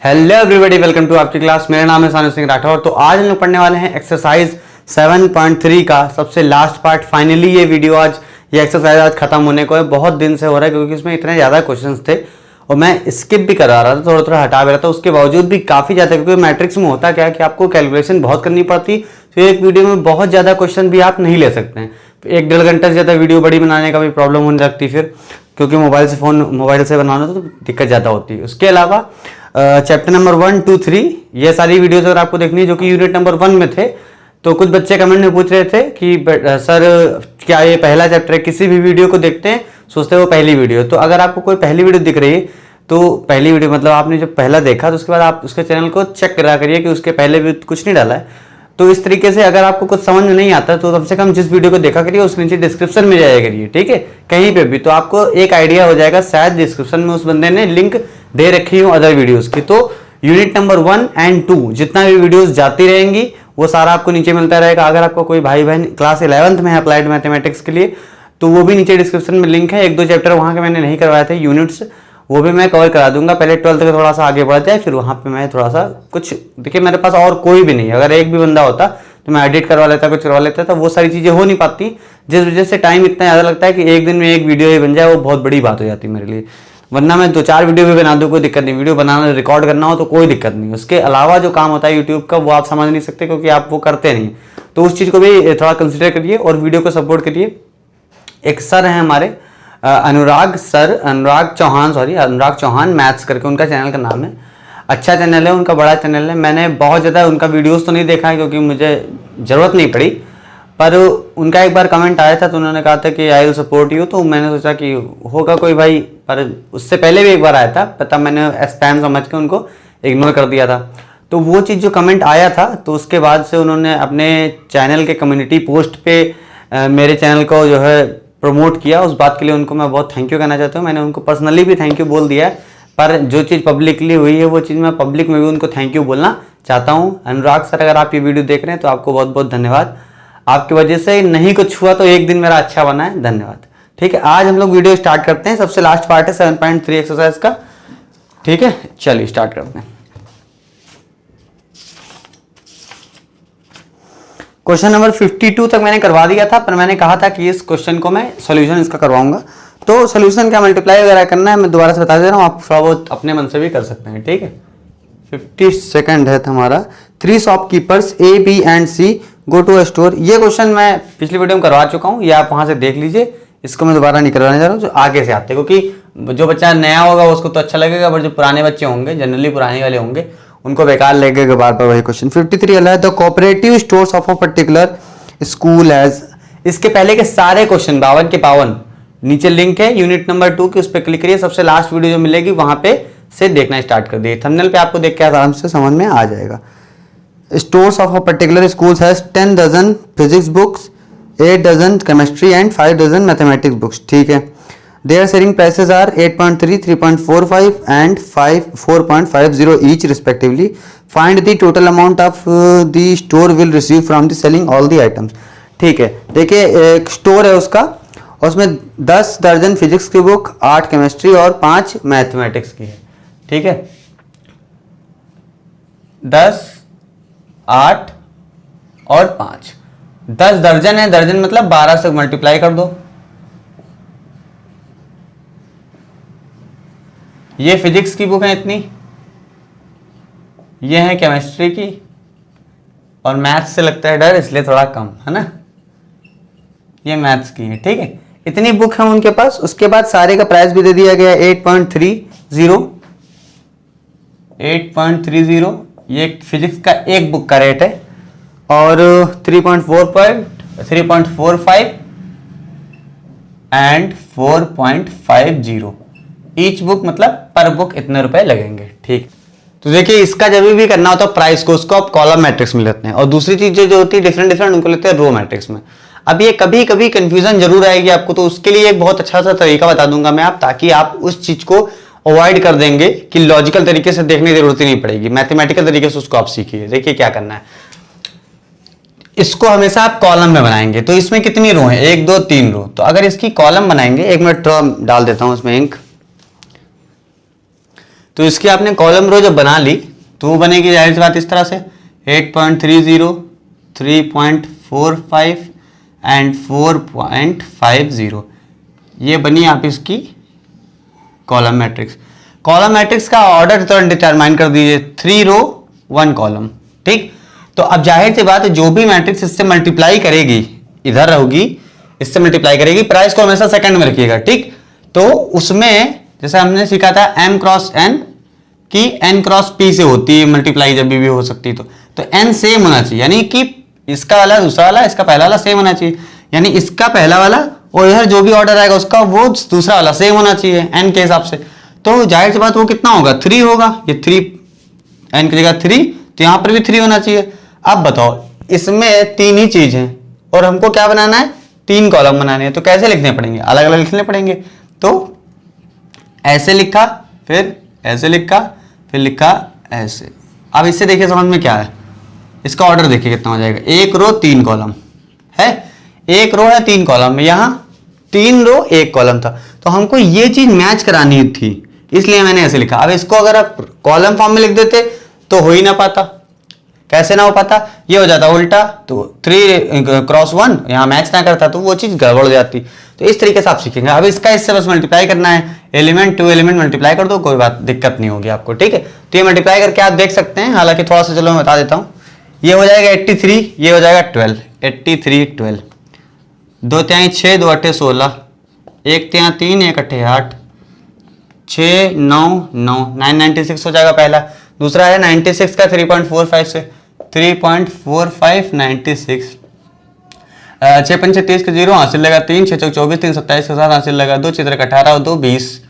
Hello everybody, welcome to आपकी class. मेरा नाम है सानू सिंह राठौर। तो आज हम लोग पढ़ने वाले हैं एक्सरसाइज 7.3 का सबसे लास्ट पार्ट। फाइनली ये वीडियो आज, ये एक्सरसाइज आज खत्म होने को है। बहुत दिन से हो रहा है क्योंकि इसमें इतने ज़्यादा क्वेश्चंस थे और मैं स्किप भी करा रहा था, थोड़ा थोड़ा हटा भी रहा था। उसके बावजूद भी काफ़ी ज़्यादा, क्योंकि मैट्रिक्स में होता क्या है कि आपको कैलकुलेशन बहुत करनी पड़ती, तो एक वीडियो में बहुत ज़्यादा क्वेश्चन भी आप नहीं ले सकते हैं। 1-1.5 घंटे से ज़्यादा वीडियो बड़ी बनाने का भी प्रॉब्लम होने लगती फिर, क्योंकि मोबाइल से बनाना तो दिक्कत ज़्यादा होती है। उसके अलावा चैप्टर नंबर 1, 2, 3 ये सारी वीडियोस अगर आपको देखनी है जो कि यूनिट नंबर 1 में थे, तो कुछ बच्चे कमेंट में पूछ रहे थे कि सर क्या ये पहला चैप्टर है? किसी भी वीडियो को देखते हैं सोचते हैं वो पहली वीडियो। तो अगर आपको कोई पहली वीडियो दिख रही है तो पहली वीडियो मतलब आपने जब पहला देखा तो उसके बाद आप उसके चैनल को चेक करा करिए कि उसके पहले भी कुछ नहीं डाला है। तो इस तरीके से अगर आपको कुछ समझ में नहीं आता तो कम से कम जिस वीडियो को देखा करिए उसके नीचे डिस्क्रिप्शन में जाया करिए, ठीक है, कहीं पे भी, तो आपको एक आइडिया हो जाएगा। शायद डिस्क्रिप्शन में उस बंदे ने लिंक दे रखी हो अदर वीडियोस की। तो यूनिट नंबर 1 एंड 2 जितना भी वीडियोस जाती रहेंगी वो सारा आपको नीचे मिलता रहेगा। अगर आपको कोई भाई बहन क्लास 11th में है अप्लाइड मैथमेटिक्स के लिए, तो वो भी नीचे डिस्क्रिप्शन में लिंक है। 1-2 चैप्टर वहाँ के मैंने नहीं करवाए थे यूनिट्स, वो भी मैं कवर करा दूंगा। पहले 12th का थोड़ा सा आगे बढ़ जाए, फिर वहाँ पे मैं थोड़ा सा कुछ, देखिए मेरे पास और कोई भी नहीं है। अगर एक भी बंदा होता तो मैं एडिट करवा लेता, कुछ करवा लेता था। वो सारी चीज़ें हो नहीं पाती, जिस वजह से टाइम इतना ज़्यादा लगता है कि एक दिन में एक वीडियो ही बन जाए वो बहुत बड़ी बात हो जाती है मेरे लिए। वरना मैं 2-4 वीडियो भी बना दूँ, कोई दिक्कत नहीं। वीडियो बनाना, रिकॉर्ड करना हो तो कोई दिक्कत नहीं। उसके अलावा जो काम होता है यूट्यूब का वो आप समझ नहीं सकते क्योंकि आप वो करते नहीं। तो उस चीज़ को भी थोड़ा कंसिडर करिए और वीडियो को सपोर्ट करिए। एक सर हैं हमारे अनुराग चौहान मैथ्स करके उनका चैनल का नाम है। अच्छा चैनल है उनका, बड़ा चैनल है। मैंने बहुत ज़्यादा उनका वीडियोस तो नहीं देखा है क्योंकि मुझे ज़रूरत नहीं पड़ी, पर उनका एक बार कमेंट आया था तो उन्होंने कहा था कि आई विल सपोर्ट यू। तो मैंने सोचा कि होगा कोई भाई, पर उससे पहले भी एक बार आया था, पता मैंने स्पैम समझ के उनको इग्नोर कर दिया था। तो वो चीज़ जो कमेंट आया था तो उसके बाद से उन्होंने अपने चैनल के कम्युनिटी पोस्ट पे मेरे चैनल को जो है प्रमोट किया। उस बात के लिए उनको मैं बहुत थैंक यू कहना चाहता हूँ। मैंने उनको पर्सनली भी थैंक यू बोल दिया है, पर जो चीज़ पब्लिकली हुई है वो चीज़ मैं पब्लिक में भी उनको थैंक यू बोलना चाहता हूँ। अनुराग सर, अगर आप ये वीडियो देख रहे हैं तो आपको बहुत बहुत धन्यवाद। आपकी वजह से नहीं कुछ हुआ तो एक दिन मेरा अच्छा बना है, धन्यवाद। ठीक है, आज हम लोग वीडियो स्टार्ट करते हैं। सबसे लास्ट पार्ट है 7.3 एक्सरसाइज का, ठीक है, चलिए स्टार्ट करते हैं। क्वेश्चन नंबर 52 तक मैंने करवा दिया था, पर मैंने कहा था कि इस क्वेश्चन को मैं सॉल्यूशन इसका करवाऊंगा। तो सॉल्यूशन क्या मल्टीप्लाई वगैरह करना है, मैं दोबारा से बता दे रहा हूँ, आप थोड़ा बहुत अपने मन से भी कर सकते हैं, ठीक है। 50 सेकंड है हमारा। 3 shopkeepers A, B and C go to a store. ये क्वेश्चन मैं पिछली वीडियो में करवा चुका हूँ, ये आप वहां से देख लीजिए। इसको मैं दोबारा नहीं करवाने जा रहा हूँ, जो आगे से आते हैं, क्योंकि जो बच्चा नया होगा उसको तो अच्छा लगेगा, पर जो पुराने बच्चे होंगे, जनरली पुराने वाले होंगे, उनको बेकार लगेगा बार बार वही क्वेश्चन। 53 वाला है, the cooperative stores of a particular school as. इसके पहले के सारे क्वेश्चन 52 के 52 नीचे लिंक है यूनिट नंबर 2 की, उस पर क्लिक करिए। सबसे लास्ट वीडियो जो मिलेगी वहां पे से देखना स्टार्ट कर दिए। थंबनेल पे आपको देख के आराम से समझ में आ जाएगा। Stores of a particular school has 10 dozen physics books, 8 dozen chemistry and 5 dozen mathematics books, ठीक है। Their selling prices are 8.3, 3.45 and 4.50 each respectively. Find the total amount of the store will receive from the selling all the items. ठीक है, देखिए एक store है उसका, और उसमें 10 दर्जन फिजिक्स की बुक, 8 केमिस्ट्री और 5 मैथमेटिक्स की है, ठीक है। 10, 8 और 5, 10 दर्जन है। दर्जन मतलब 12 से मल्टीप्लाई कर दो। ये फिजिक्स की बुक है इतनी, ये है केमिस्ट्री की, और मैथ्स से लगता है डर इसलिए थोड़ा कम है ना, ये मैथ्स की है, ठीक है। इतनी बुक है उनके पास। उसके बाद सारे का प्राइस भी दे दिया गया 8.30 ये फिजिक्स का एक बुक का रेट है, और 3.45 एंड 4.50 ईच बुक, मतलब पर बुक इतने रुपए लगेंगे, ठीक। तो देखिए इसका जब भी करना होता है प्राइस को, उसको आप कॉलम मैट्रिक्स में लेते हैं, और दूसरी चीजें जो होती है डिफरेंट उनको लेते हैं रो मैट्रिक्स में। अब ये कभी कभी कंफ्यूजन जरूर आएगी आपको, तो उसके लिए एक बहुत अच्छा सा तरीका बता दूंगा मैं ताकि आप उस चीज को अवॉइड कर देंगे कि लॉजिकल तरीके से देखने की जरूरत ही नहीं पड़ेगी, मैथमेटिकल तरीके से उसको आप सीखिए। देखिए क्या करना है, इसको हमेशा आप कॉलम में बनाएंगे। तो इसमें कितनी रो है, 1, 2, 3 रो। तो अगर इसकी कॉलम बनाएंगे, 1 मिनट डाल देता हूं इसमें इंक। तो इसकी आपने कॉलम रो जब बना ली तो वो बनेगी जाहिर सी बात इस तरह से 8.30, 3.45 एंड 4.50। ये बनी आप इसकी कॉलम मैट्रिक्स। कॉलम मैट्रिक्स का ऑर्डर तो डिटरमाइन कर दीजिए, 3 रो 1 कॉलम। ठीक, तो अब जाहिर सी बात है जो भी मैट्रिक्स इससे मल्टीप्लाई करेगी, इधर रहोगी, इससे मल्टीप्लाई करेगी, प्राइस को हमेशा सेकंड में रखिएगा। ठीक, तो उसमें जैसे हमने सीखा था m क्रॉस n की n क्रॉस p से होती है मल्टीप्लाई, जब भी हो सकती है तो n सेम होना चाहिए, यानी कि इसका वाला दूसरा वाला इसका पहला वाला सेम होना चाहिए, यानी इसका पहला वाला और इधर जो भी ऑर्डर आएगा उसका वो दूसरा वाला सेम होना चाहिए n के हिसाब से। तो जाहिर सी बात वो कितना होगा, 3 होगा। ये 3 n की जगह 3, तो यहाँ पर भी 3 होना चाहिए। अब बताओ इसमें 3 ही चीज है और हमको क्या बनाना है, 3 कॉलम बनाने हैं, तो कैसे लिखने पड़ेंगे, अलग अलग लिखने पड़ेंगे। तो ऐसे लिखा, फिर ऐसे लिखा, फिर लिखा ऐसे। अब इससे देखिए समझ में क्या है, इसका ऑर्डर देखिए कितना हो जाएगा, 1 रो 3 कॉलम है, 1 रो है 3 कॉलम में, यहाँ 3 रो 1 कॉलम था, तो हमको ये चीज मैच करानी थी, इसलिए मैंने ऐसे लिखा। अब इसको अगर आप कॉलम फॉर्म में लिख देते तो हो ही ना पाता। कैसे ना हो पाता, ये हो जाता उल्टा, तो 3 क्रॉस 1 यहाँ मैच ना करता तो वो चीज गड़बड़ हो जाती। तो इस तरीके से आप सीखेंगे। अब इसका इससे बस मल्टीप्लाई करना है, एलिमेंट टू एलिमेंट मल्टीप्लाई कर दो, कोई बात दिक्कत नहीं होगी आपको। ठीक है, तो ये मल्टीप्लाई करके आप देख सकते हैं, हालांकि थोड़ा सा चलो मैं बता देता हूँ। ये हो जाएगा 83, ये हो जाएगा 12, 83 12, 2 तिहाई 6, 2 अट्ठे 16, 1 तिहाई 3, 1 अट्ठे 8, 6 9 9, 996 हो जाएगा पहला। दूसरा है 96 का 3.45 से 3.45 96, 6 पंचे 30 के 0 हासिल लगा, 3 6 चौक 24, 3 27 के 7 हासिल लगा, 2 चित्र का 18 और 2 20,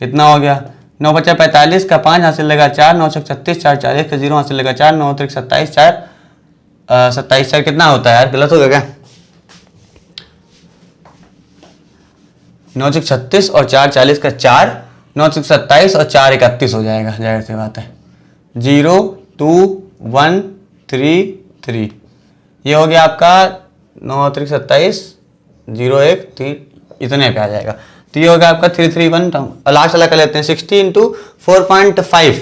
कितना हो गया, 9 बचा 45 का 5 हासिल लगा, 4 9 36, 4 40 का 0 हासिल लगा, 4 9 27, 4 27 4 कितना होता है यार, गलत हो गया क्या, 9 36 और 4 40 का 4, 9 27 और 4 31 हो जाएगा, जाहिर सी बात है। 0 2 1 3 3, ये हो गया आपका 9 27 0 1 3, इतने पे आ जाएगा। तो ये हो गया आपका 331, लास्ट वाला कर लेते हैं 60 इंटू 4.5।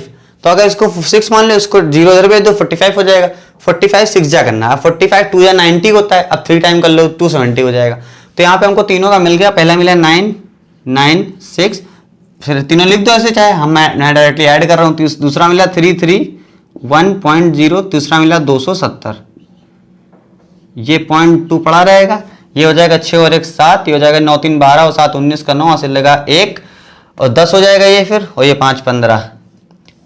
तो अगर इसको 6 मान लो, इसको 0 इधर भेज दो 45 हो जाएगा। 45 6 जा करना है, 45 2 या 90 होता है, अब 3 टाइम कर लो 270 हो जाएगा। तो यहाँ पे हमको तीनों का मिल गया, पहला मिला 9 9 6, फिर तीनों लिख दो ऐसे, चाहे हम मैं डायरेक्टली ऐड कर रहा हूँ। दूसरा मिला 331.0, तीसरा मिला 270, ये 0.2 पड़ा रहेगा। ये हो जाएगा 6 और 1 7, ये हो जाएगा 9 3 12 और 7 19 का 9 हासिल लगा 1 और 10 हो जाएगा ये, फिर और ये 5 15,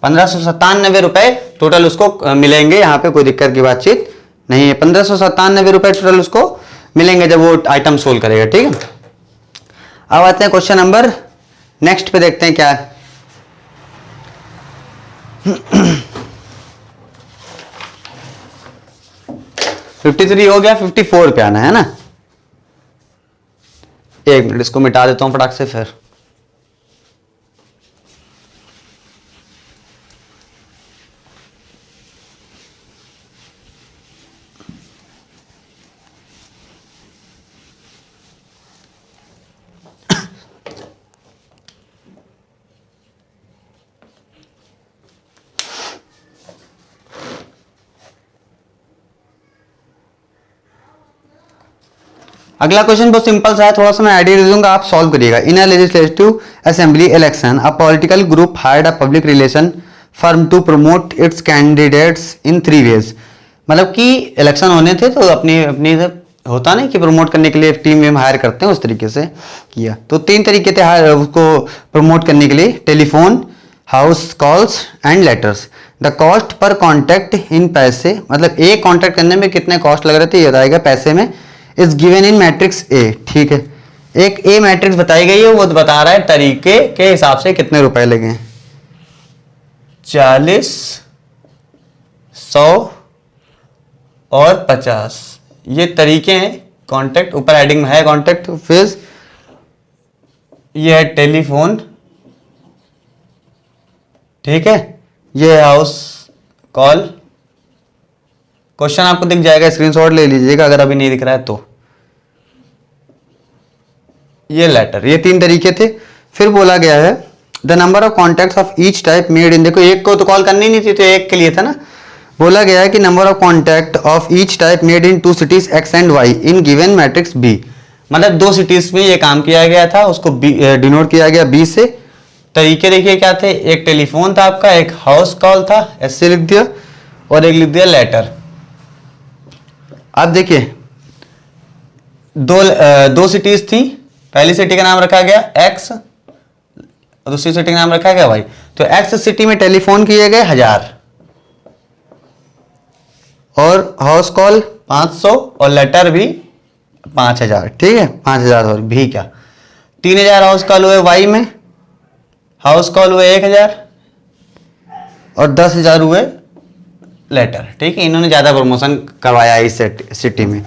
1597 रुपए टोटल उसको मिलेंगे। यहाँ पे कोई दिक्कत की बातचीत नहीं है, 1597 रुपए टोटल उसको मिलेंगे जब वो आइटम सोल्व करेगा। ठीक है, अब आते हैं क्वेश्चन नंबर नेक्स्ट पे, देखते हैं क्या है। 53 हो गया, 54 पे आना है ना। एक मिनट इसको मिटा देता हूं फटाक से फिर। अगला क्वेश्चन बहुत सिंपल सा है, थोड़ा सा मैं आइडिया दे दूंगा, आप सॉल्व करिएगा। In a legislative assembly election a political group hired a public relation firm to promote its candidates in 3 ways. मतलब कि इलेक्शन होने थे तो अपनी अपनी होता नहीं कि प्रमोट करने के लिए टीम वेम हायर करते हैं, उस तरीके से किया। तो 3 तरीके थे उसको प्रमोट करने के लिए, telephone, house calls and letters. The cost पर कॉन्टैक्ट इन पैसे, मतलब एक कॉन्टैक्ट करने में कितने कॉस्ट लग रहे थे ये बताएगा पैसे में, is given in matrix A. ठीक है, एक ए मैट्रिक्स बताई गई है, वो बता रहा है तरीके के हिसाब से कितने रुपए लगे, 40 100 और 50, ये तरीके हैं। कॉन्टैक्ट ऊपर हेडिंग में है कॉन्टैक्ट, फिर ये है टेलीफोन, ठीक है, ये हाउस कॉल। क्वेश्चन आपको दिख जाएगा, स्क्रीनशॉट ले लीजिएगा अगर अभी नहीं दिख रहा है तो। ये लेटर, ये 3 तरीके थे। फिर बोला गया है the number of contacts of each type made इन, देखो एक को तो कॉल करनी नहीं थी तो एक के लिए था ना, बोला गया है कि number of contact of each type made in 2 cities X and Y in given matrix B, मतलब 2 सिटीज में ये काम किया गया था, उसको डिनोट किया गया बी से। तरीके देखिए क्या थे, एक टेलीफोन था आपका, एक हाउस कॉल था, ऐसे लिख दिया, और एक लिख दिया लेटर। अब देखिए दो सिटीज थी, पहली सिटी का नाम रखा गया एक्स और दूसरी सिटी का नाम रखा गया वाई। तो एक्स सिटी में टेलीफोन किए गए 1000 और हाउस कॉल 500 और लेटर भी 5000, ठीक है 5000 और भी क्या 3000 हाउस कॉल हुए वाई में, हाउस कॉल हुए 1000 और 10000 हुए लेटर, ठीक है। इन्होंने ज्यादा प्रमोशन करवाया इस सिटी में।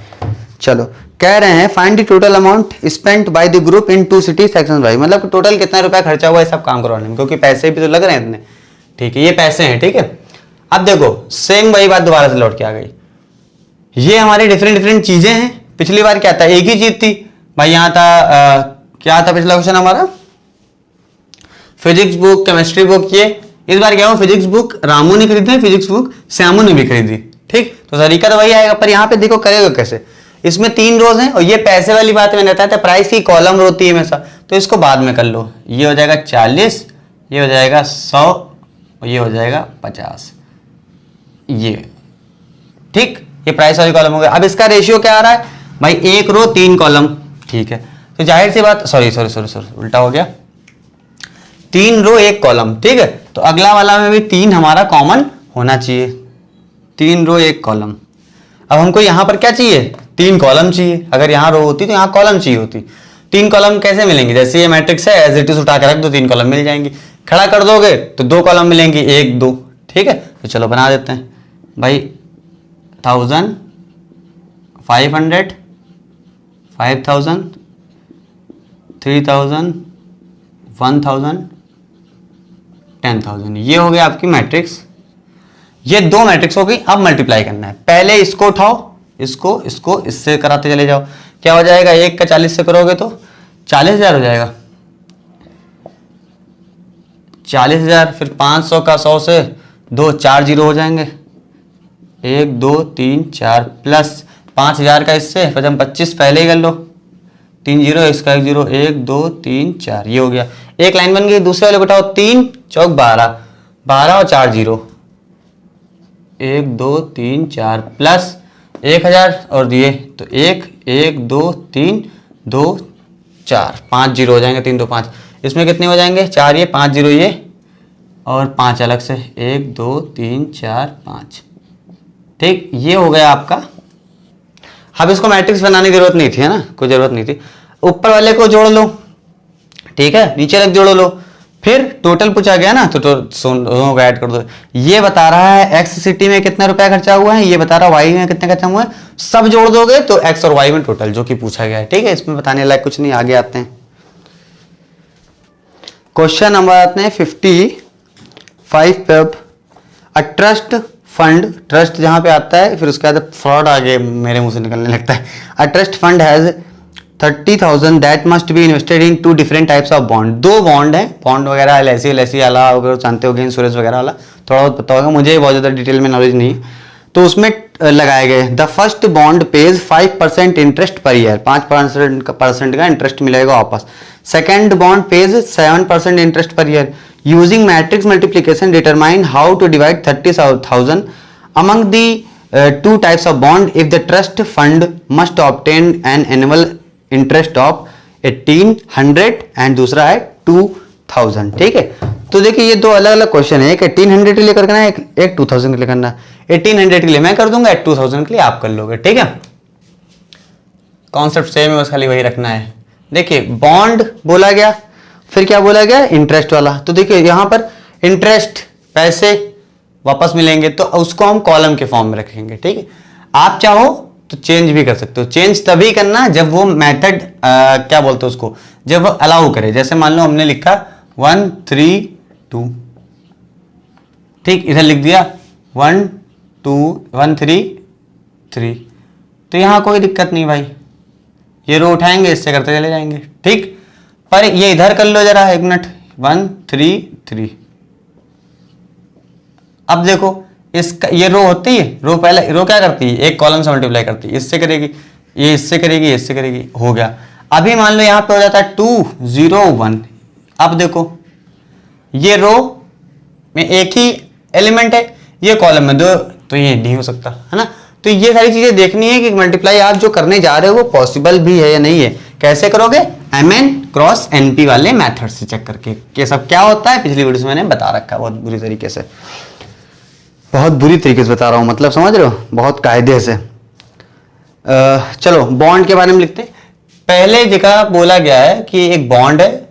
चलो कह रहे हैं find the total amount spent by the group in 2 cities section Y, मतलब टोटल कितना रुपया खर्चा हुआ है सब काम करवाने में, क्योंकि पैसे भी तो लग रहे हैं इतने, ठीक है ये पैसे हैं, ठीक है। अब देखो सेम वही बात दोबारा से लौट के आ गई, ये हमारी डिफरेंट चीजें हैं। पिछली बार क्या था, एक ही चीज थी भाई, यहां था क्या था पिछला क्वेश्चन हमारा, फिजिक्स बुक, केमिस्ट्री बुक, ये इस बार क्या हुआ, फिजिक्स बुक रामू ने खरीदी, फिजिक्स बुक श्यामू ने भी खरीदी, ठीक। तो तरीका तो वही आएगा, पर यहाँ पे देखो करेगा कैसे, इसमें 3 रोज हैं और ये पैसे वाली बात मैंने बताया था, प्राइस की कॉलम होती है हमेशा, तो इसको बाद में कर लो। ये हो जाएगा 40, ये हो जाएगा 100 और ये हो जाएगा 50, ये ठीक, ये प्राइस वाली कॉलम हो गया। अब इसका रेशियो क्या आ रहा है भाई, 1 रो 3 कॉलम, ठीक है। तो जाहिर सी बात, सॉरी उल्टा हो गया, 3 रो 1 कॉलम, ठीक है। तो अगला वाला में भी 3 हमारा कॉमन होना चाहिए, 3 रो 1 कॉलम। अब हमको यहां पर क्या चाहिए, 3 कॉलम चाहिए, अगर यहां रो होती तो यहां कॉलम चाहिए होती। 3 कॉलम कैसे मिलेंगे, जैसे ये मैट्रिक्स है एज इट इज उठा के रख दो, 3 कॉलम मिल जाएंगी, खड़ा कर दोगे तो 2 कॉलम मिलेंगी, 1 2, ठीक है। तो चलो बना देते हैं भाई, 1000 500 5000 3000 1000 10,000, ये हो गया आपकी मैट्रिक्स। ये 2 मैट्रिक्स हो गई। अब मल्टीप्लाई करना है, पहले इसको उठाओ, इसको इससे कराते चले जाओ, क्या हो जाएगा, 1 का 40 से करोगे तो 40,000 हो जाएगा, 40,000, फिर 500 का 100 से 2 4 जीरो हो जाएंगे, 1 2 3 4 प्लस 5000 का इससे, फिर हम 25 पहले ही कर लो, 3 जीरो, इसका 1 जीरो, 1 2 3 4, ये हो गया, एक लाइन बन गई। दूसरे वाले बताओ, 3 चौक 12, 12 और 4 जीरो, 1 2 3 4 प्लस 1000 और दिए तो 1 1 2 3 2 4, 5 जीरो हो जाएंगे, 3 2 5, इसमें कितने हो जाएंगे, 4 ये 5 जीरो ये और 5 अलग से, 1 2 3 4 5, ठीक, ये हो गया आपका। अब इसको मैट्रिक्स बनाने की जरूरत नहीं थी, है ना, कोई जरूरत नहीं थी। ऊपर वाले को जोड़ लो, ठीक है, नीचे वाले जोड़ लो, फिर टोटल पूछा गया ना तो दोनों को ऐड कर दो। ये बता रहा है एक्स सिटी में कितना रुपया खर्चा हुआ है, ये बता रहा है वाई में कितना खर्चा हुआ है, सब जोड़ दोगे तो एक्स और वाई में टोटल जो कि पूछा गया है, ठीक है। इसमें बताने लायक कुछ नहीं, आगे आते हैं। क्वेश्चन नंबर आते हैं 55 पे। अ ट्रस्ट फंड, ट्रस्ट जहां पे आता है फिर उसके बाद फ्रॉड आगे मेरे मुंह से निकलने लगता है। A trust fund has 30,000 that must be invested in 2 different types of bond. 2 bond है, बॉन्ड वगैरह एलआईसी वाला वगैरह जानते होंगे, इंश्योरेंस वगैरह वाला थोड़ा बहुत पता होगा, मुझे बहुत ज़्यादा डिटेल में नॉलेज नहीं है। तो उसमें लगाए गए the first bond pays 5% interest per year, 5% का इंटरेस्ट मिलेगा वापस। Second bond pays 7% interest per year. Using matrix multiplication determine how to divide 30,000 among the 2 types of bond if the trust fund must obtain an annual interest of 1800 and दूसरा है 2000, ठीक है। तो देखिए ये 2 अलग अलग क्वेश्चन है, एक 1800 के लिए करना है, एक 2000 के लिए करना है। 1800 के लिए मैं कर दूंगा, 2000 के लिए आप कर लोगे, ठीक है। कॉन्सेप्ट सेम है, बस खाली वही रखना है। देखिए बॉन्ड बोला गया, फिर क्या बोला गया, इंटरेस्ट वाला। तो देखिए यहां पर इंटरेस्ट पैसे वापस मिलेंगे तो उसको हम कॉलम के फॉर्म में रखेंगे, ठीक है। आप चाहो तो चेंज भी कर सकते हो, चेंज तभी करना जब वो मेथड क्या बोलते हो उसको, जब वो अलाउ करे। जैसे मान लो हमने लिखा 1 3 2, ठीक, इधर लिख दिया 1 2 1 3 3, तो यहां कोई दिक्कत नहीं भाई, ये रो उठाएंगे इससे करते चले जाएंगे, ठीक। पर ये इधर कर लो जरा, 1 मिनट, 133। अब देखो इसका ये रो होती है, रो पहले रो क्या करती है, एक कॉलम से मल्टीप्लाई करती है, इससे करेगी, ये इससे करेगी, इससे करेगी, हो गया। अभी मान लो यहाँ पे हो जाता है 201। अब देखो ये रो में एक ही एलिमेंट है, ये कॉलम में दो, तो ये नहीं हो सकता है ना। तो ये सारी चीजें देखनी है कि मल्टीप्लाई आप जो करने जा रहे हो वो पॉसिबल भी है या नहीं है। कैसे करोगे, mn क्रॉस np वाले मेथड से चेक करके। ये सब क्या होता है पिछली वीडियो में मैंने बता रखा है बहुत बुरी तरीके से, बहुत बुरी तरीके से बता रहा हूं, मतलब समझ रहे हो, बहुत कायदे से। चलो बॉन्ड के बारे में लिखते हैं। पहले जगह बोला गया है कि एक बॉन्ड है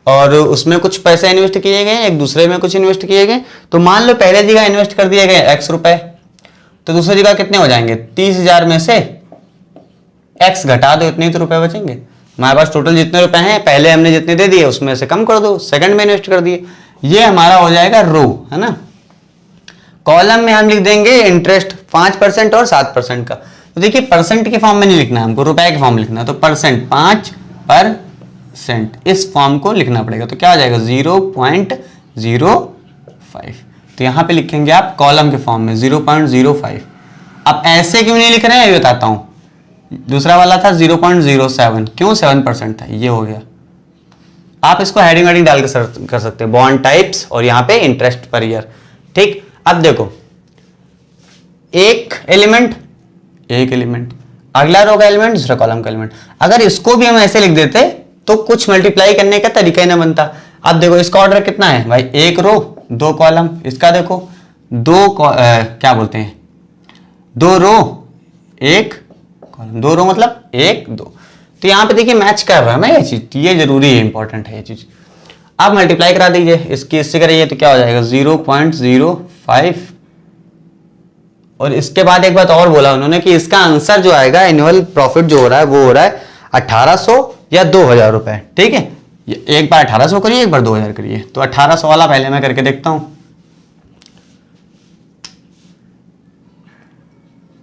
और उसमें कुछ पैसे इन्वेस्ट किए गए, एक दूसरे में कुछ इन्वेस्ट किए गए। तो मान लो पहले जगह इन्वेस्ट कर दिए गए x रुपए, तो दूसरी जगह कितने हो जाएंगे, 30,000 में से x घटा दो, इतने ही तो रुपए बचेंगे। हमारे पास टोटल जितने रुपए हैं, पहले हमने जितने दे दिए उसमें से कम कर दो, सेकंड में इन्वेस्ट कर दिए, ये हमारा हो जाएगा रो, है ना। कॉलम में हम लिख देंगे इंटरेस्ट 5% और 7% का। तो देखिए परसेंट के फॉर्म में नहीं लिखना है हमको, रुपए के फॉर्म में लिखना है। तो परसेंट 5%, इस फॉर्म को लिखना पड़ेगा। तो क्या हो जाएगा 0.05। तो यहां पे लिखेंगे आप कॉलम के फॉर्म में 0.05। अब ऐसे क्यों नहीं लिख रहे हैं ये बताता हूं। दूसरा वाला था 0.07, क्यों 7% था, ये हो गया। आप इसको हेडिंग वेडिंग डाल के सर्च कर सकते हैं, बॉन्ड टाइप्स और यहाँ पे इंटरेस्ट पर ईयर। ठीक, अब देखो एक एलिमेंट, अगला रो का एलिमेंट, दूसरा कॉलम का एलिमेंट। अगर इसको भी हम ऐसे लिख देते तो कुछ मल्टीप्लाई करने का तरीका ही ना बनता। अब देखो इसका ऑर्डर कितना है भाई, एक रो दो कॉलम। इसका देखो क्या बोलते हैं, दो रो एक कॉलम, दो रो मतलब एक दो। तो यहां पे देखिए मैच कर रहा है ना ये चीज, ये जरूरी है, इंपॉर्टेंट है ये चीज। अब मल्टीप्लाई करा दीजिए इसकी इससे करिए तो क्या हो जाएगा 0.05। और इसके बाद एक बात और बोला उन्होंने कि इसका आंसर जो आएगा, एनुअल प्रॉफिट जो हो रहा है वो हो रहा है 1800 या 2000 रुपए। ठीक है, एक बार 1800 करिए, एक बार 2000 करिए। तो 1800 वाला पहले मैं करके देखता हूं।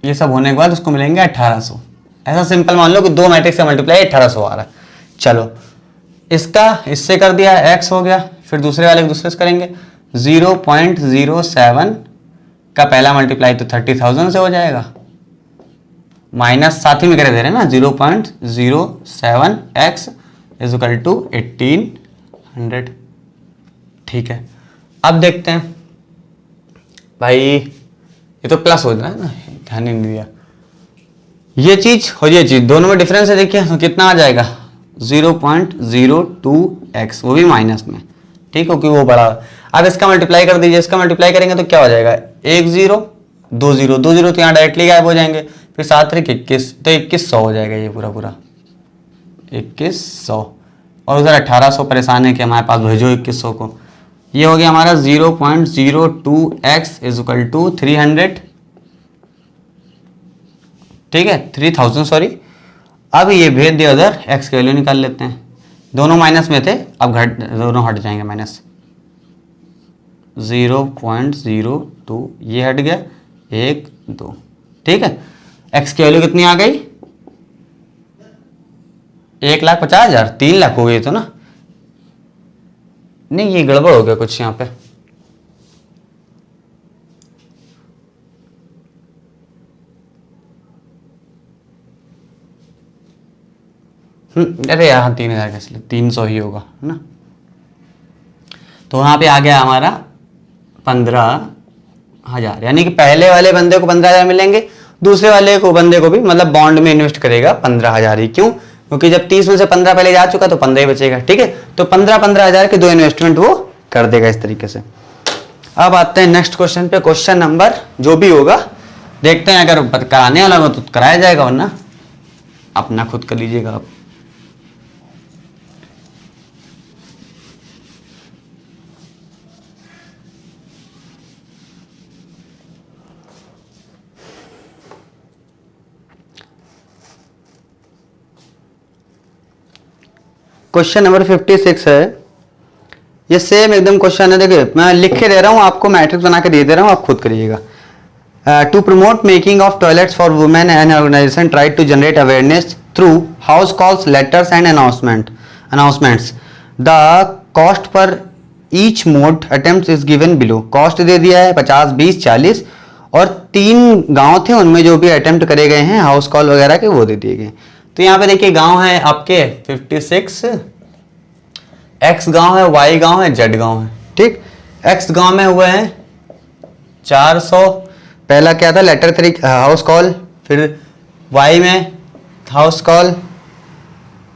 ये सब होने के बाद उसको मिलेंगे 1800। ऐसा सिंपल मान लो कि दो मैट्रिक्स का मल्टीप्लाई 1800 आ रहा है। चलो इसका इससे कर दिया, x हो गया। फिर दूसरे वाले दूसरे से करेंगे 0.07 का पहला मल्टीप्लाई तो 30,000 से हो जाएगा, माइनस साथ ही में करे दे रहे हैं ना 0.07x इज इक्वल टू 1800। ठीक है, अब देखते हैं भाई, ये तो प्लस हो जाए ना, ध्यान नहीं दिया। ये चीज और ये चीज दोनों में डिफरेंस है, देखिए तो कितना आ जाएगा 0.02x, वो भी माइनस में। ठीक है, क्योंकि वो बड़ा। अब इसका मल्टीप्लाई कर दीजिए, इसका मल्टीप्लाई करेंगे तो क्या हो जाएगा 1 0 2 0 2 0, तो यहाँ डायरेक्टली गायब हो जाएंगे। फिर 7 3 21, तो 2100 हो जाएगा ये पूरा 2100। और उधर 1800 परेशान है कि हमारे पास भेजो 2100 को। ये हो गया हमारा 0.02x इज इक्वल टू 300। ठीक है, 3000 सॉरी। अब ये भेज दिया उधर, x की वैल्यू निकाल लेते हैं। दोनों माइनस में थे, अब दोनों हट जाएंगे माइनस। 0.02 ये हट गया, 1 2। ठीक है, x की वैल्यू कितनी आ गई 1,50,000, 3 लाख हो गई तो ना। नहीं ये गड़बड़ हो गया कुछ यहाँ पे। अरे यहाँ 3,000 कैसे, 300 ही होगा है ना। तो वहां पे आ गया हमारा 15,000, यानी कि पहले वाले बंदे को 15,000 मिलेंगे, दूसरे वाले को बंदे को भी, मतलब बॉन्ड में इन्वेस्ट करेगा 15,000 ही। क्यों, क्योंकि जब 30 में से 15 पहले जा चुका तो 15 ही बचेगा। ठीक है, तो 15,000 के दो इन्वेस्टमेंट वो कर देगा इस तरीके से। अब आते हैं नेक्स्ट क्वेश्चन पे। क्वेश्चन नंबर जो भी होगा देखते हैं, अगर कराने वाला हो तो कराया जाएगा, वरना अपना खुद कर लीजिएगा आप। क्वेश्चन नंबर 56 है, ये सेम एकदम क्वेश्चन है। देखिए मैं लिख के दे रहा हूँ आपको, मैट्रिक्स बना के दे दे रहा हूँ, आप खुद करिएगा। To promote making of toilets for women and organisation try to generate awareness through house calls, letters and announcements. The cost पर each mode attempt is given below. Cost दे दिया है 50, 20, 40 और 3 गांव थे उनमें जो भी अटेम्प्ट करे गए हैं हाउस कॉल वगैरह के वो दे दिए गए। तो यहाँ पे देखिए गांव है आपके 56, एक्स गांव है, वाई गांव है, जेड गांव है। ठीक, एक्स गांव में हुए हैं 400, पहला क्या था लेटर 3 हाउस कॉल, फिर वाई में हाउस कॉल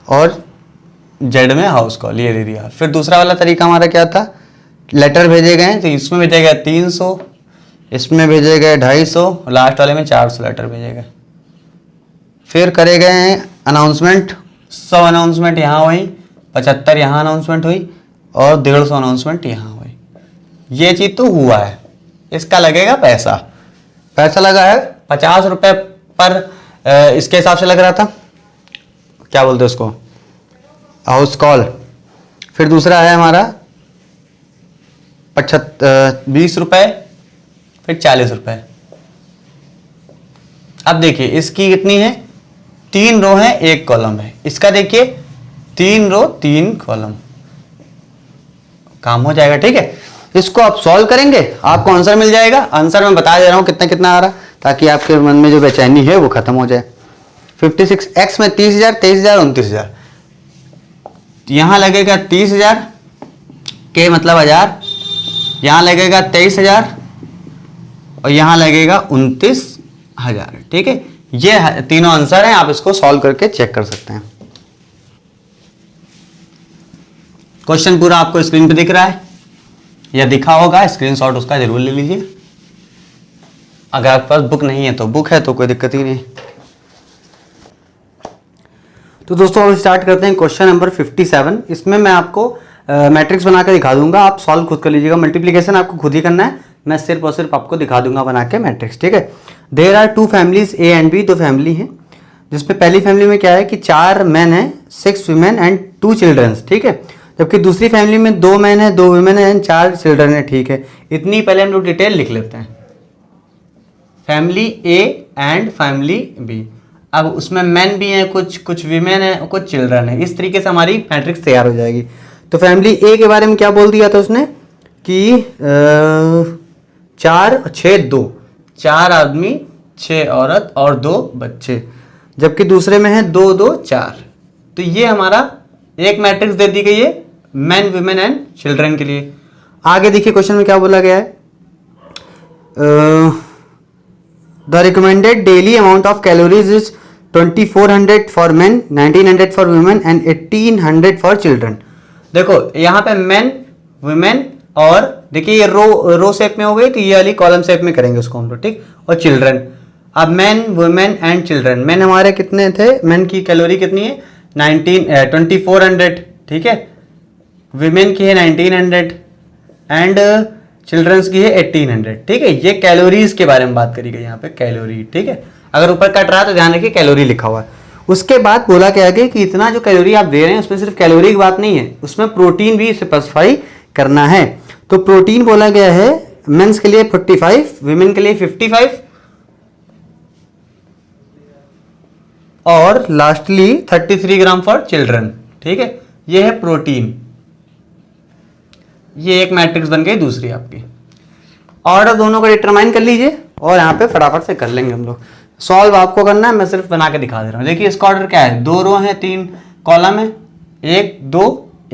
और जेड में हाउस कॉल, ये दे दिया। फिर दूसरा वाला तरीका हमारा क्या था, लेटर भेजे गए तो इसमें भेजे गए 300, इसमें भेजे गए 250, लास्ट वाले में 400 लेटर भेजे गए। फिर करे गए हैं अनाउंसमेंट, 100 अनाउंसमेंट यहाँ हुई, 75 यहाँ अनाउंसमेंट हुई और 150 अनाउंसमेंट यहाँ हुई। ये चीज तो हुआ है, इसका लगेगा पैसा। पैसा लगा है 50 रुपए पर इसके हिसाब से लग रहा था, क्या बोलते हैं उसको, हाउस कॉल। फिर दूसरा है हमारा 20 रुपए, फिर 40 रुपए। अब देखिए इसकी कितनी है, 3 रो है 1 कॉलम है। इसका देखिए 3 रो 3 कॉलम, काम हो जाएगा। ठीक है, इसको आप सॉल्व करेंगे आपको आंसर मिल जाएगा। आंसर मैं बता दे रहा हूं कितना कितना आ रहा, ताकि आपके मन में जो बेचैनी है वो खत्म हो जाए। 56 एक्स में 30,000, 23,000, 29,000। यहां लगेगा 30,000 के मतलब 1000, यहां लगेगा 23,000 और यहां लगेगा 29,000। ठीक है, ये तीनों आंसर हैं, आप इसको सॉल्व करके चेक कर सकते हैं। क्वेश्चन पूरा आपको स्क्रीन पे दिख रहा है या दिखा होगा, स्क्रीनशॉट उसका जरूर ले लीजिए। अगर आपके पास बुक नहीं है तो बुक है तो कोई दिक्कत ही नहीं। तो दोस्तों अब स्टार्ट करते हैं क्वेश्चन नंबर 57। इसमें मैं आपको मैट्रिक्स बना के दिखा दूंगा, आप सॉल्व खुद कर लीजिएगा। मल्टीप्लिकेशन आपको खुद ही करना है, मैं सिर्फ और सिर्फ आपको दिखा दूंगा बना के मैट्रिक्स। ठीक है, there are 2 families A and B, 2 family हैं, जिसमें पहली फैमिली में क्या है कि 4 मैन है, 6 वीमेन एंड 2 चिल्ड्रंस। ठीक है, जबकि दूसरी फैमिली में 2 मैन है, 2 वीमेन है एंड 4 चिल्ड्रन है। ठीक है, इतनी पहले हम लोग डिटेल लिख लेते हैं, family A and family B. अब उसमें मैन भी हैं, कुछ वीमेन है, कुछ चिल्ड्रन है। इस तरीके से हमारी मैट्रिक्स तैयार हो जाएगी। तो फैमिली ए के बारे में क्या बोल दिया था उसने कि 4, 6, 2, 4 आदमी, 6 औरत और 2 बच्चे, जबकि दूसरे में है 2, 2, 4। तो ये हमारा एक मैट्रिक्स दे दी गई है मैन, वीमेन एंड चिल्ड्रन के लिए। आगे देखिए क्वेश्चन में क्या बोला गया है, the recommended daily amount of calories is 2400 for main, 1900 for women and 1800 for children. देखो यहाँ पे मेन, वुमेन और देखिए ये रो शेप में हो गई, तो ये वाली कॉलम शेप में करेंगे उसको हम लोग। ठीक, और चिल्ड्रन, अब main, women and children. Main हमारे कितने थे, मेन की कैलोरी कितनी है 2400। ठीक है, विमेन की है 1900 एंड चिल्ड्रंस की है 1800। ठीक है, ये कैलोरीज के बारे में बात करी गई यहाँ पे, कैलोरी। ठीक है, अगर ऊपर कट रहा है तो ध्यान रखिए कैलोरी लिखा हुआ है। उसके बाद बोला क्या है कि इतना जो कैलोरी आप दे रहे हैं उसमें सिर्फ कैलोरी की बात नहीं है, उसमें प्रोटीन भी स्पेसिफाई करना है। तो प्रोटीन बोला गया है मेंस के लिए 45, विमेन के लिए 55 और लास्टली 33 ग्राम फॉर चिल्ड्रन। ठीक है, ये है प्रोटीन। ये एक मैट्रिक्स बन गई दूसरी आपकी। ऑर्डर दोनों को डिटरमाइन कर लीजिए और यहाँ पे फटाफट से कर लेंगे हम लोग। सॉल्व आपको करना है, मैं सिर्फ बना के दिखा दे रहा हूँ। देखिए इसका ऑर्डर क्या है, 2 रो है, 3 कॉलम है, 1 2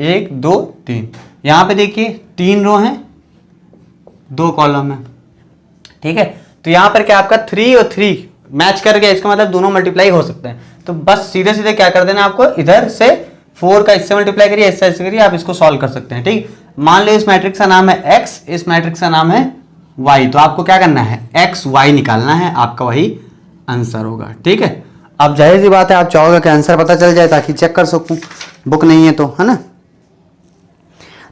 1 2 3। यहाँ पे देखिए 3 रो है, 2 कॉलम है। ठीक है, तो यहाँ पर क्या आपका 3 और 3 मैच कर गया, इसका मतलब दोनों मल्टीप्लाई हो सकते हैं। तो बस सीधे सीधे क्या कर देना आपको, इधर से 4 का इससे मल्टीप्लाई करिए, इससे करिए, आप इसको सॉल्व कर सकते हैं। ठीक, मान लो इस मैट्रिक्स का नाम है x, इस मैट्रिक्स का नाम है y, तो आपको क्या करना है x y निकालना है, आपका वही आंसर होगा। ठीक है, अब जाहिर सी बात है आप चाहोगे कि आंसर पता चल जाए ताकि चेक कर सकूं, बुक नहीं है तो, है ना।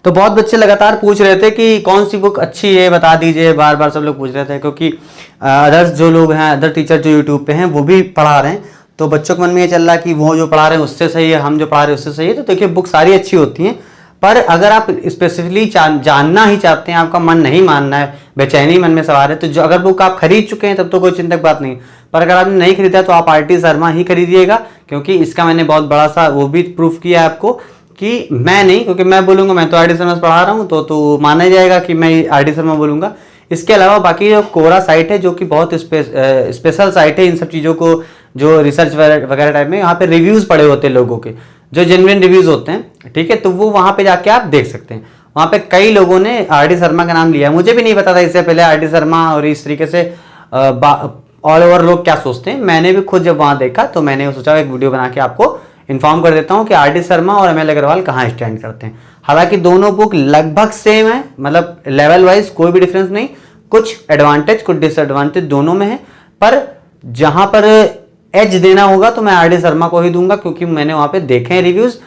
तो बहुत बच्चे लगातार पूछ रहे थे कि कौन सी बुक अच्छी है बता दीजिए, बार बार सब लोग पूछ रहे थे, क्योंकि अदर्स जो लोग हैं, अदर टीचर जो यूट्यूब पे हैं वो भी पढ़ा रहे हैं, तो बच्चों के मन में ये चल रहा है कि वो जो पढ़ा रहे हैं उससे सही है, हम जो पढ़ा रहे हैं उससे सही है। तो देखिए बुक सारी अच्छी होती हैं, पर अगर आप स्पेसिफिकली जानना ही चाहते हैं, आपका मन नहीं मानना है, बेचैनी मन में सवार है, तो जो अगर बुक आप खरीद चुके हैं तब तो कोई चिंता की बात नहीं। पर अगर आपने नहीं खरीदा तो आप आरटी शर्मा ही खरीदिएगा, क्योंकि इसका मैंने बहुत बड़ा सा वो भी प्रूफ किया है आपको कि मैं नहीं, क्योंकि मैं बोलूंगा मैं तो आर डी शर्मा से पढ़ा रहा हूँ तो माना जाएगा कि मैं आर डी शर्मा बोलूंगा। इसके अलावा बाकी जो कोरा साइट है जो कि बहुत स्पेशल साइट है इन सब चीज़ों को, जो रिसर्च वगैरह टाइप में यहाँ पे रिव्यूज़ पड़े होते हैं लोगों के, जो जेन्युइन रिव्यूज़ होते हैं, ठीक है, तो वो वहाँ पे जाके आप देख सकते हैं। वहाँ पे कई लोगों ने आर डी शर्मा का नाम लिया है, मुझे भी नहीं पता था इससे पहले आर डी शर्मा और इस तरीके से ऑल ओवर लोग क्या सोचते हैं। मैंने भी खुद जब वहाँ देखा तो मैंने सोचा एक वीडियो बना के आपको इन्फॉर्म कर देता हूँ कि आर डी शर्मा और एम एल अग्रवाल कहाँ स्टैंड करते हैं। हालांकि दोनों बुक लगभग सेम है, मतलब लेवल वाइज कोई भी डिफरेंस नहीं, कुछ एडवांटेज कुछ डिसएडवांटेज दोनों में है, पर जहां पर एज देना होगा तो मैं आर डी शर्मा को ही दूंगा, क्योंकि मैंने वहां पे देखे हैं रिव्यूज,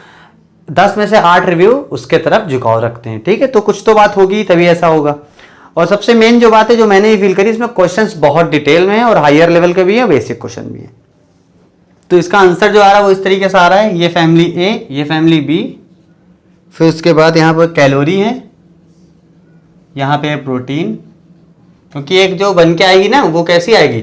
10 में से 8 रिव्यू उसके तरफ झुकाव रखते हैं, ठीक है। तो कुछ तो बात होगी तभी ऐसा होगा। और सबसे मेन जो बात है जो मैंने फील करी, इसमें क्वेश्चंस बहुत डिटेल में है और हायर लेवल के भी है, बेसिक क्वेश्चन भी है। तो इसका आंसर जो आ रहा है वो इस तरीके से आ रहा है, ये फैमिली ए, ये फैमिली बी, फिर उसके बाद यहाँ पर कैलोरी है, यहाँ पे है प्रोटीन, क्योंकि एक जो बन के आएगी ना वो कैसी आएगी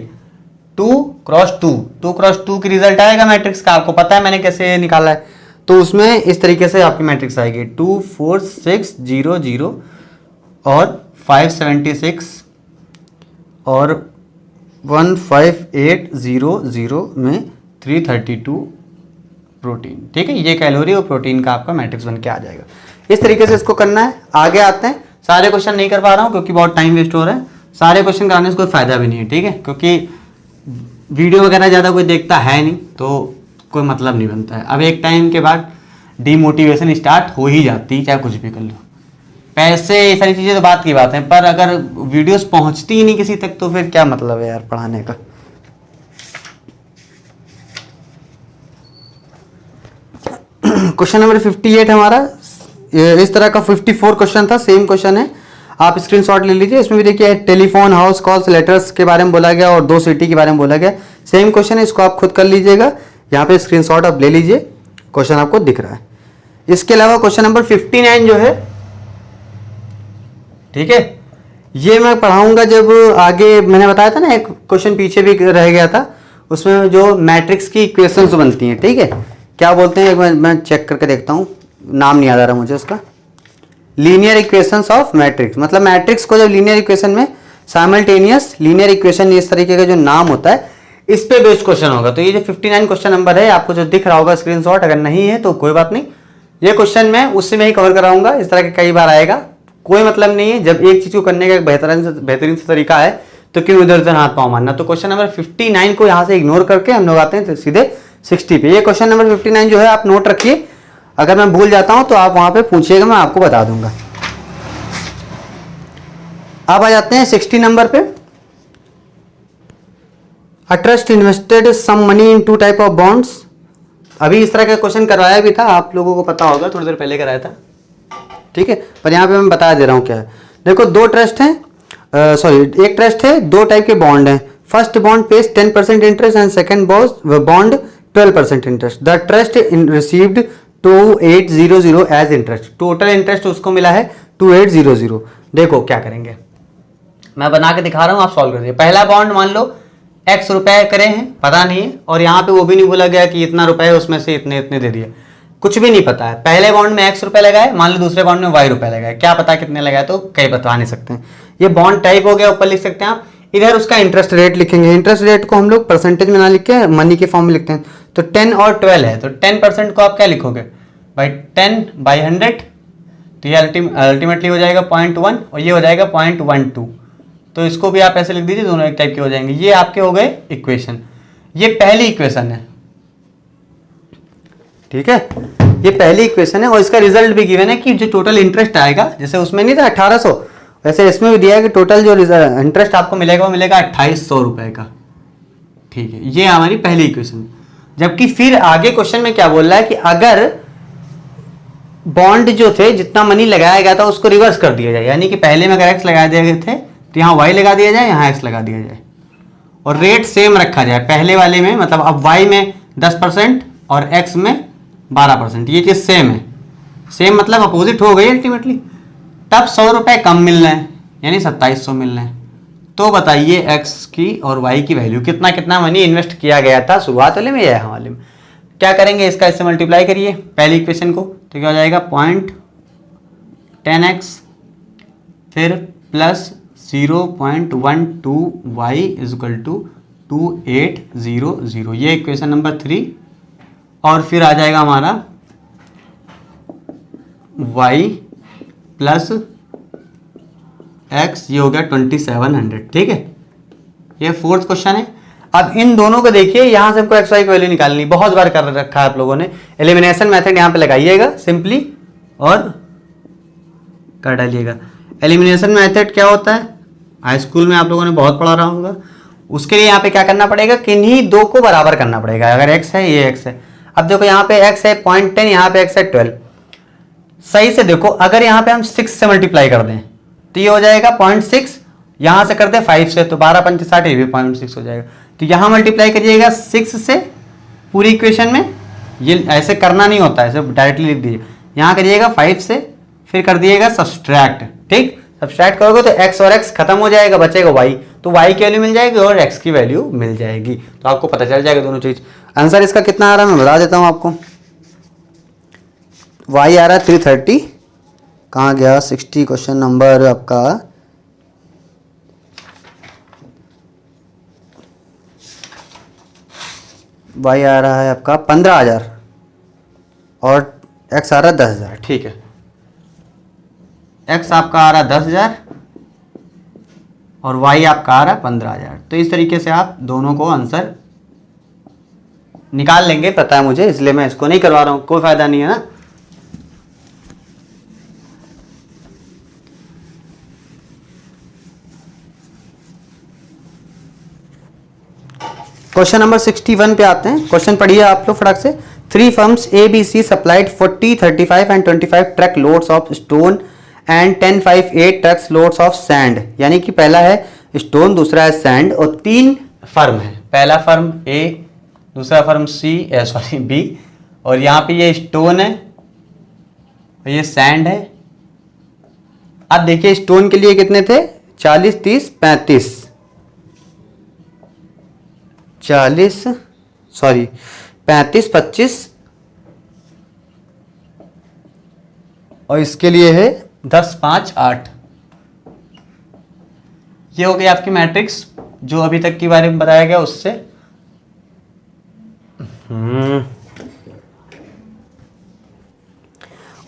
2x2, 2x2 की रिजल्ट आएगा मैट्रिक्स का, आपको पता है मैंने कैसे निकाला है। तो उसमें इस तरीके से आपकी मैट्रिक्स आएगी 2 4 6 0 0 और 576 और 1 5 8 0 0 में 332 प्रोटीन, ठीक है। ये कैलोरी और प्रोटीन का आपका मैट्रिक्स बन के आ जाएगा। इस तरीके से इसको करना है। आगे आते हैं, सारे क्वेश्चन नहीं कर पा रहा हूँ क्योंकि बहुत टाइम वेस्ट हो रहा है, सारे क्वेश्चन कराने से कोई फायदा भी नहीं है, ठीक है, क्योंकि वीडियो वगैरह ज़्यादा कोई देखता है नहीं तो कोई मतलब नहीं बनता है। अब एक टाइम के बाद डीमोटिवेशन स्टार्ट हो ही जाती है, चाहे कुछ भी कर लो, पैसे ये सारी चीज़ें तो बात की बात है, पर अगर वीडियोस पहुंचती ही नहीं किसी तक तो फिर क्या मतलब है यार पढ़ाने का। क्वेश्चन नंबर 58 हमारा, इस तरह का 54 क्वेश्चन था, सेम क्वेश्चन है, आप स्क्रीनशॉट ले लीजिए। इसमें भी देखिए टेलीफोन, हाउस कॉल्स, लेटर्स के बारे में बोला गया और 2 सिटी के बारे में बोला गया। सेम क्वेश्चन है, इसको आप खुद कर लीजिएगा, यहाँ पे स्क्रीनशॉट आप ले लीजिए, क्वेश्चन आपको दिख रहा है। इसके अलावा क्वेश्चन नंबर 59 जो है, ठीक है, ये मैं पढ़ाऊंगा जब आगे, मैंने बताया था ना एक क्वेश्चन पीछे भी रह गया था, उसमें जो मैट्रिक्स की इक्वेशंस बनती हैं, ठीक है, क्या बोलते हैं, मैं चेक करके देखता हूँ, नाम नहीं याद आ रहा मुझे उसका, लीनियर इक्वेशंस ऑफ मैट्रिक्स, मतलब मैट्रिक्स को जब लीनियर इक्वेशन में साइमल्टेनियस लीनियर इक्वेशन इस तरीके का जो नाम होता है, इस पे बेस्ड क्वेश्चन होगा। तो ये जो 59 क्वेश्चन नंबर है आपको जो दिख रहा होगा स्क्रीनशॉट, अगर नहीं है तो कोई बात नहीं, ये क्वेश्चन मैं उससे में ही कवर कराऊंगा, इस तरह के कई बार आएगा, कोई मतलब नहीं है। जब एक चीज को करने का एक बेहतरीन से तरीका है तो क्यों इधर उधर हाथ पाँव मारना। तो क्वेश्चन नंबर 59 को यहाँ से इग्नोर करके हम लोग आते हैं सीधे 60 पे। ये क्वेश्चन नंबर 59 जो है आप नोट रखिए, अगर मैं भूल जाता हूं तो आप वहां पे पूछिएगा, मैं आपको बता दूंगा। अब आ जाते हैं 60 नंबर पे। A trust invested some money in 2 type of bonds. अभी इस तरह का क्वेश्चन करवाया भी था, आप लोगों को पता होगा, थोड़ी देर पहले कराया था, ठीक है, पर यहाँ पे मैं बता दे रहा हूँ क्या है। देखो 2 ट्रस्ट हैं, एक ट्रस्ट है, 2 टाइप के बॉन्ड हैं। First bond pays 10% interest and second bond 12% interest. The trust received 2800 as interest. Total interest उसको मिला है 2800। देखो क्या करेंगे, मैं बना के दिखा रहा हूँ, आप सॉल्व कर दीजिए। पहला बॉन्ड मान लो x रुपए करे हैं, पता नहीं है, और यहाँ पे वो भी नहीं बोला गया कि इतना रुपए है उसमें से इतने इतने दे दिए, कुछ भी नहीं पता है। पहले बॉन्ड में x रुपए लगाए, मान लो दूसरे बॉन्ड में y रुपए लगाए, क्या पता कितने लगाए, तो कई बता नहीं सकते हैं। ये बॉन्ड टाइप हो गया, ऊपर लिख सकते हैं आप। इधर उसका इंटरेस्ट रेट लिखेंगे, इंटरेस्ट रेट को हम लोग परसेंटेज में ना लिख के मनी के फॉर्म में लिखते हैं। तो 10 और 12 है, तो 10% को आप क्या लिखोगे भाई, 10/100, तो ये अल्टीमेटली हो जाएगा 0.1 और ये हो जाएगा 0.12। तो इसको भी आप ऐसे लिख दीजिए, दोनों एक टाइप के हो जाएंगे। ये आपके हो गए इक्वेशन, ये पहली इक्वेशन है, ठीक है, ये पहली इक्वेशन है। और इसका रिजल्ट भी गिवन है कि जो टोटल इंटरेस्ट आएगा, जैसे उसमें नहीं था 1800, वैसे इसमें भी दिया है कि टोटल जो इंटरेस्ट आपको मिलेगा वो मिलेगा 2800 रुपए का, ठीक है। ये हमारी पहली इक्वेशन। जबकि फिर आगे क्वेश्चन में क्या बोल रहा है कि अगर बॉन्ड जो थे जितना मनी लगाया गया था उसको रिवर्स कर दिया जाए, यानी कि पहले में अगर x लगा दिए गए थे तो यहाँ y लगा दिया जाए, यहाँ x लगा दिया जाए और रेट सेम रखा जाए। पहले वाले में मतलब अब y में 10% और x में 12%, ये चीज सेम है, सेम मतलब अपोजिट हो गई अल्टीमेटली। तब 100 रुपए कम मिल रहे हैं, यानी 2700 मिल रहे हैं। तो बताइए x की और y की वैल्यू, कितना कितना मनी इन्वेस्ट किया गया था शुरुआत वाले में या यहाँ वाले में। क्या करेंगे, इसका इससे मल्टीप्लाई करिए पहली इक्वेशन को, तो क्या हो जाएगा 0.10x फिर plus 0.12y is equal to 2800, ये इक्वेशन नंबर 3। और फिर आ जाएगा हमारा y प्लस x, ये हो गया 2700। ठीक है, ये फोर्थ क्वेश्चन है। अब इन दोनों को देखिए, यहां से हमको एक्स वाई की वैल्यू निकालनी, बहुत बार कर रखा है आप लोगों ने। एलिमिनेशन मेथड यहां पे लगाइएगा सिंपली और कर डालिएगा। एलिमिनेशन मेथड क्या होता है, हाई स्कूल में आप लोगों ने बहुत पढ़ा रहा होगा। उसके लिए यहाँ पे क्या करना पड़ेगा, किन्हीं दो को बराबर करना पड़ेगा। अगर x है, ये x है, अब देखो यहाँ पे x है 0.10, यहाँ पे x है 12। सही से देखो, अगर यहाँ पे हम 6 से मल्टीप्लाई कर दें तो ये हो जाएगा 0.6, यहां से कर दे 5 से तो 12 पंच 60, ये भी 0.6 हो जाएगा। तो यहां मल्टीप्लाई करिएगा 6 से पूरी इक्वेशन में, ये ऐसे करना नहीं होता है, ऐसे डायरेक्टली लिख दीजिए। यहां करिएगा 5 से, फिर कर दिएगा सब्सट्रैक्ट। ठीक, सब्सट्रैक्ट करोगे तो x और x खत्म हो जाएगा, बचेगा y, तो y की वैल्यू मिल जाएगी और x की वैल्यू मिल जाएगी। तो आपको पता चल जाएगा दोनों चीज। आंसर इसका कितना आ रहा है मैं बता देता हूं आपको। y आ रहा है 330, कहाँ गया 60 क्वेश्चन नंबर आपका, y आ रहा है आपका 15,000 और x आ रहा है 10,000। ठीक है, x आपका आ रहा है 10,000 और y आपका आ रहा है 15,000। तो इस तरीके से आप दोनों को आंसर निकाल लेंगे, पता है मुझे, इसलिए मैं इसको नहीं करवा रहा हूं, कोई फायदा नहीं है ना। क्वेश्चन नंबर 61 पे आते हैं। क्वेश्चन पढ़िए आप लोग फटाक से। 3 firms A, B, C supplied 40, 35 and 25 truck loads of stone and 10, 5, 8 trucks loads of sand। यानी कि पहला है स्टोन, दूसरा है सैंड, और 3 फर्म है। पहला फर्म A, दूसरा फर्म B, और यहाँ पे ये स्टोन है और ये सैंड है। अब देखिए स्टोन के लिए कितने थे, 40, 30, 35, 35, 25, और इसके लिए है 10, 5, 8। ये हो गई आपकी मैट्रिक्स जो अभी तक के बारे में बताया गया उससे।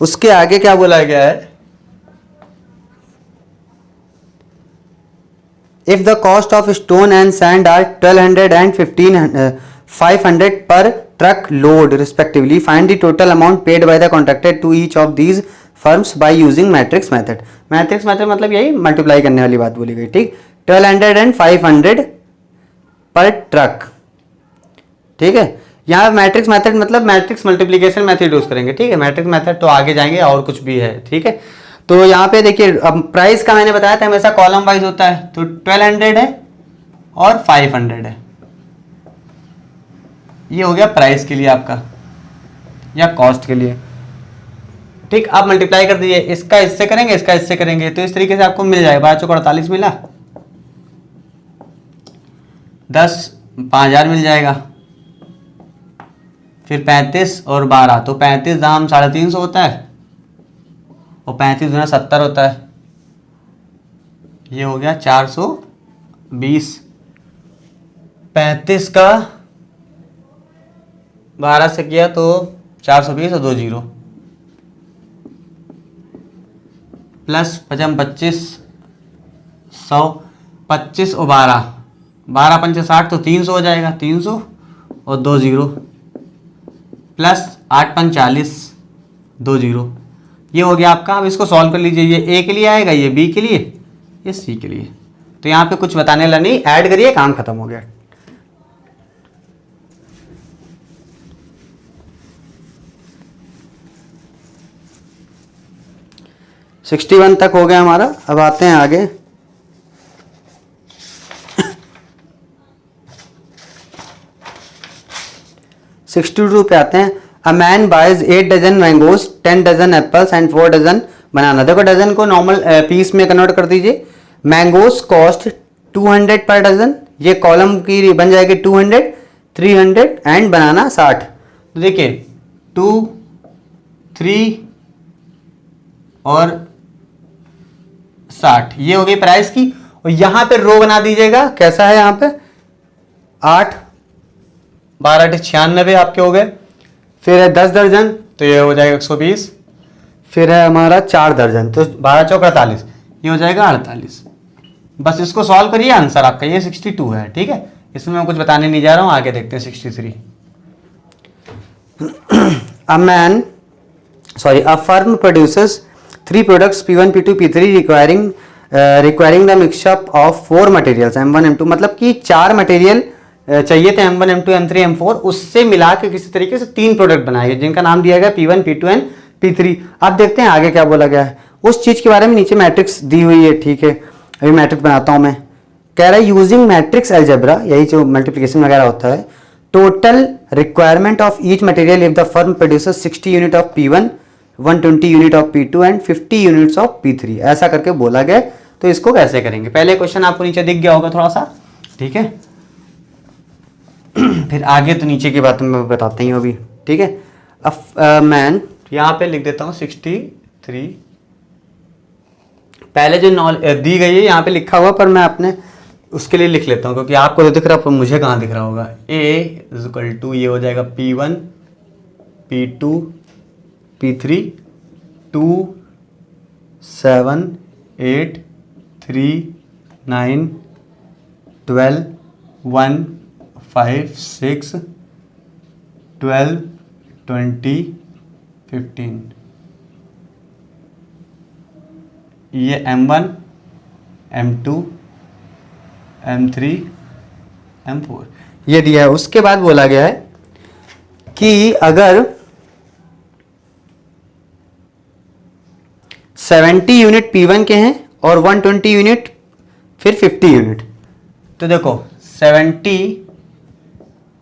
उसके आगे क्या बोला गया है, if the cost of stone and sand are 1200 and 500 per truck load respectively, find the total amount paid by the contractor to each of these firms by using matrix method। Matrix method मतलब यही multiply करने वाली बात बोली गई। ठीक, 1200 and 500 पर truck. ठीक है, यहाँ मैट्रिक्स मेथड मतलब मैट्रिक्स मल्टीप्लीकेशन मेथड यूज करेंगे। ठीक है, मैट्रिक्स मेथड तो आगे जाएंगे और कुछ भी है। ठीक है, तो यहाँ पे देखिए, अब प्राइस का मैंने बताया था हमेशा कॉलम वाइज होता है, तो 1200 है और 500 है। ये हो गया प्राइस के लिए आपका या कॉस्ट के लिए। ठीक, आप मल्टीप्लाई कर दीजिए, इसका इससे करेंगे, इसका इससे करेंगे, तो इस तरीके से आपको मिल जाएगा। 5 चौक 48 मिला, 10 5000 मिल जाएगा, फिर 35 और 12, तो 35 दाम 350 होता है और 35 गुना 70 होता है, ये हो गया 420। 35 का 12 से किया तो 420 और 2 जीरो, प्लस 25, 100, 25 और 12 पंच 60 तो 300 हो जाएगा, 300 और 2 जीरो, प्लस 8 पंच 40, 2 जीरो। ये हो गया आपका। अब इसको सॉल्व कर लीजिए, ये ए के लिए आएगा, ये बी के लिए, ये सी के लिए। तो यहाँ पे कुछ बताने वाला नहीं, ऐड करिए, काम खत्म हो गया। सिक्सटी 61 तक हो गया हमारा। अब आते हैं आगे। सिक्सटी 62 पे आते हैं। A man buys 8 dozen mangoes, 10 dozen apples and 4 dozen banana. देखो डजन को नॉर्मल पीस में कन्वर्ट कर दीजिए। मैंगोज कॉस्ट 200 पर डजन, ये कॉलम की बन जाएगी 200, 300 एंड बनाना 60। तो देखिए 2, 3 और 60 ये हो गई प्राइस की। और यहां पे रो बना दीजिएगा, कैसा है यहाँ पे 8, 12 8 96 आपके हो गए। फिर है 10 दर्जन तो ये हो जाएगा 120। फिर है हमारा 4 दर्जन तो 12 चौक 48, ये हो जाएगा 48। बस इसको सॉल्व करिए, आंसर आपका ये 62 है। ठीक है, इसमें मैं कुछ बताने नहीं जा रहा हूं, आगे देखते हैं 63। A firm produces 3 products P1, P2, P3 requiring the mixture of 4 materials M1, M2, मतलब कि 4 मटेरियल चाहिए थे M1, M2, M3, M4, उससे मिला के किसी तरीके से 3 प्रोडक्ट बनाए गए जिनका नाम दिया गया P1, P2 एंड P3। अब देखते हैं आगे क्या बोला गया है उस चीज के बारे में। नीचे मैट्रिक्स दी हुई है, ठीक है, अभी मैट्रिक्स बनाता हूं मैं। कह रहा है यूजिंग मैट्रिक्स अलजेब्रा, यही जो मल्टीप्लिकेशन वगैरह होता है, total requirement of each material if the firm produces 60 unit of P1, 120 unit of P2 and 50 units of P3, ऐसा करके बोला गया। तो इसको कैसे करेंगे, पहले क्वेश्चन आपको नीचे दिख गया होगा थोड़ा सा, ठीक है। फिर आगे तो नीचे की बात मैं बताता ही हूँ अभी, ठीक है। अब मैन यहाँ पे लिख देता हूँ 63, पहले जो दी गई है यहाँ पे लिखा हुआ, पर मैं अपने उसके लिए लिख लेता हूँ क्योंकि आपको तो दिख रहा है पर मुझे कहाँ दिख रहा होगा। A = ये हो जाएगा P1, P2, P3, 2, 7, 8, 3, 9, 12, 1, 5, 6, 12, 20, 15। ये M1, M2, M3, M4 ये दिया है। उसके बाद बोला गया है कि अगर 70 यूनिट P1 के हैं और 120 यूनिट फिर 50 यूनिट, तो देखो 70,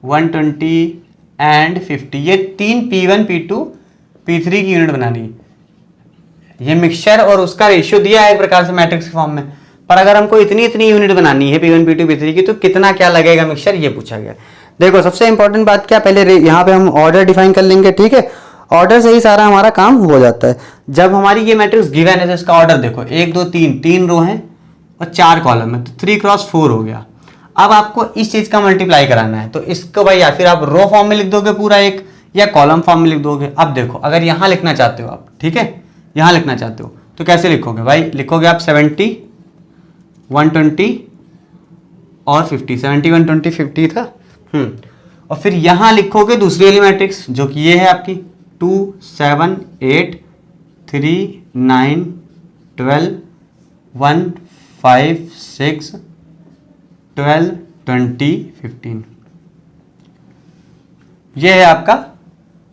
120 एंड 50 ये 3 P1, P2, P3 की यूनिट बनानी है। ये मिक्सचर और उसका रेशियो दिया है एक प्रकार से मैट्रिक्स के फॉर्म में, पर अगर हमको इतनी यूनिट बनानी है P1, P2, P3 की, तो कितना क्या लगेगा मिक्सचर, ये पूछा गया। देखो सबसे इंपॉर्टेंट बात क्या, पहले यहाँ पे हम ऑर्डर डिफाइन कर लेंगे, ठीक है। ऑर्डर से ही सारा हमारा काम हो जाता है। जब हमारी ये मैट्रिक्स गिवन है तो इसका ऑर्डर देखो 1 2 3 रो हैं और 4 कॉलम है, तो 3 × 4 हो गया। अब आपको इस चीज का मल्टीप्लाई कराना है, तो इसको भाई या फिर आप रो फॉर्म में लिख दोगे पूरा एक, या कॉलम फॉर्म में लिख दोगे। अब देखो अगर यहां लिखना चाहते हो आप, ठीक है, यहां लिखना चाहते हो तो कैसे लिखोगे भाई, लिखोगे आप 70, 120 और 50, 70, 120, 50 था। और फिर यहां लिखोगे दूसरी वाली मैट्रिक्स जो कि ये है आपकी 2, 7, 8, 3, 9, 12, 1, 5, 6, 12, 20, 15, ये है आपका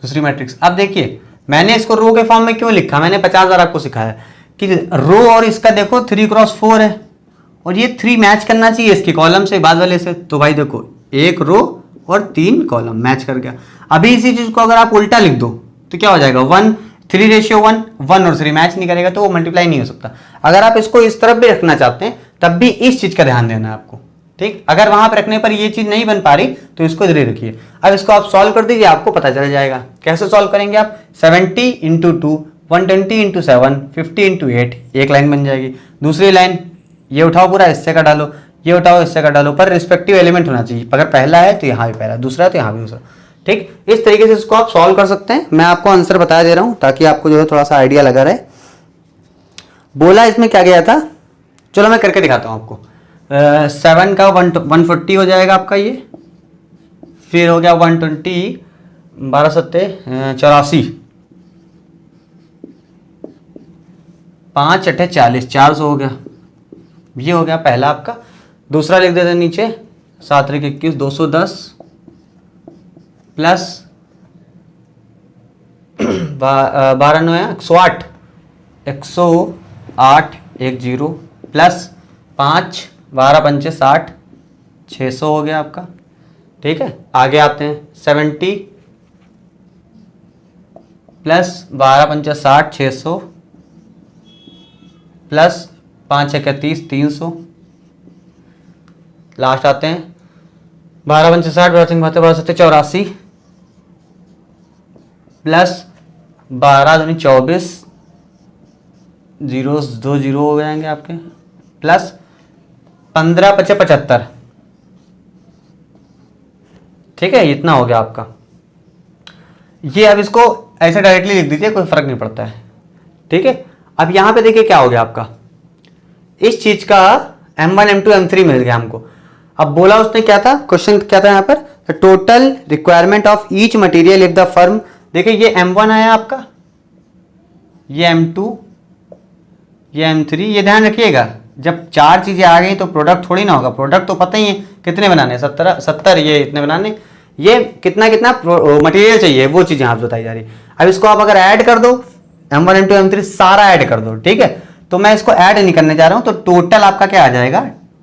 दूसरी मैट्रिक्स। अब देखिए मैंने इसको रो के फॉर्म में क्यों लिखा, मैंने 50 बार आपको सिखाया कि रो और इसका देखो 3 × 4 है और ये 3 मैच करना चाहिए इसके कॉलम से बाद वाले से। तो भाई देखो 1 रो और 3 कॉलम मैच कर गया। अभी इसी चीज को अगर आप उल्टा लिख दो तो क्या हो जाएगा, 1 3:1, 1 और 3 मैच नहीं करेगा तो वो मल्टीप्लाई नहीं हो सकता। अगर आप इसको इस तरफ भी रखना चाहते हैं तब भी इस चीज का ध्यान देना है आपको, ठीक। अगर वहां पर रखने पर ये चीज नहीं बन पा रही तो इसको इधर ही रखिए। अब इसको आप सॉल्व कर दीजिए, आपको पता चल जाएगा। कैसे सॉल्व करेंगे आप, 70 × 2, 120 × 7, 50 × 8, एक लाइन बन जाएगी। दूसरी लाइन ये उठाओ पूरा, इससे का डालो, ये उठाओ इससे का डालो, पर रिस्पेक्टिव एलिमेंट होना चाहिए। अगर पहला है तो यहाँ भी पहला, दूसरा है तो यहाँ भी दूसरा, ठीक। इस तरीके से इसको आप सॉल्व कर सकते हैं। मैं आपको आंसर बता दे रहा हूं ताकि आपको जो है थोड़ा सा आइडिया लगा रहे। बोला इसमें क्या गया था, चलो मैं करके दिखाता हूं आपको। 7 का 140 हो जाएगा आपका ये, फिर हो गया 120, 12 सत्ते 84, 5 8 40, 400 हो गया। ये हो गया पहला आपका। दूसरा लिख देते हैं नीचे 7 3 21, 210 प्लस 12 9 108, 108 10 प्लस 5 12 5 60, 600 हो गया आपका, ठीक है। आगे आते हैं 70 प्लस 12 5 60, 600 प्लस 5 31, 300। लास्ट आते हैं 12 5 60, 12 5 82, 84, प्लस 12 दूनी 24, जीरो 2 जीरो हो जाएंगे आपके, प्लस 15 पचे 75। ठीक है, इतना हो गया आपका। ये अब इसको ऐसे डायरेक्टली लिख दीजिए, कोई फर्क नहीं पड़ता है। ठीक है, अब यहां पे देखिए क्या हो गया आपका, इस चीज का M1 M2 M3 मिल गया हमको। अब बोला उसने क्या था, क्वेश्चन क्या था यहाँ पर, total requirement of each material if the firm. देखिए ये M1 आया आपका, ये M2, ये M3। ये ध्यान रखिएगा, जब 4 चीजें आ गई तो प्रोडक्ट थोड़ी ना होगा, प्रोडक्ट तो पता ही है कितने बनाने, 70 ये इतने बनाने, ये कितना कितना मटेरियल चाहिए वो चीजें आप बताई जा रही। अब इसको आप अगर ऐड कर दो, M1 M2 M3 सारा ऐड कर दो। ठीक है, तो मैं इसको ऐड नहीं करने जा रहा हूं, तो टोटल आपका क्या आ जाएगा,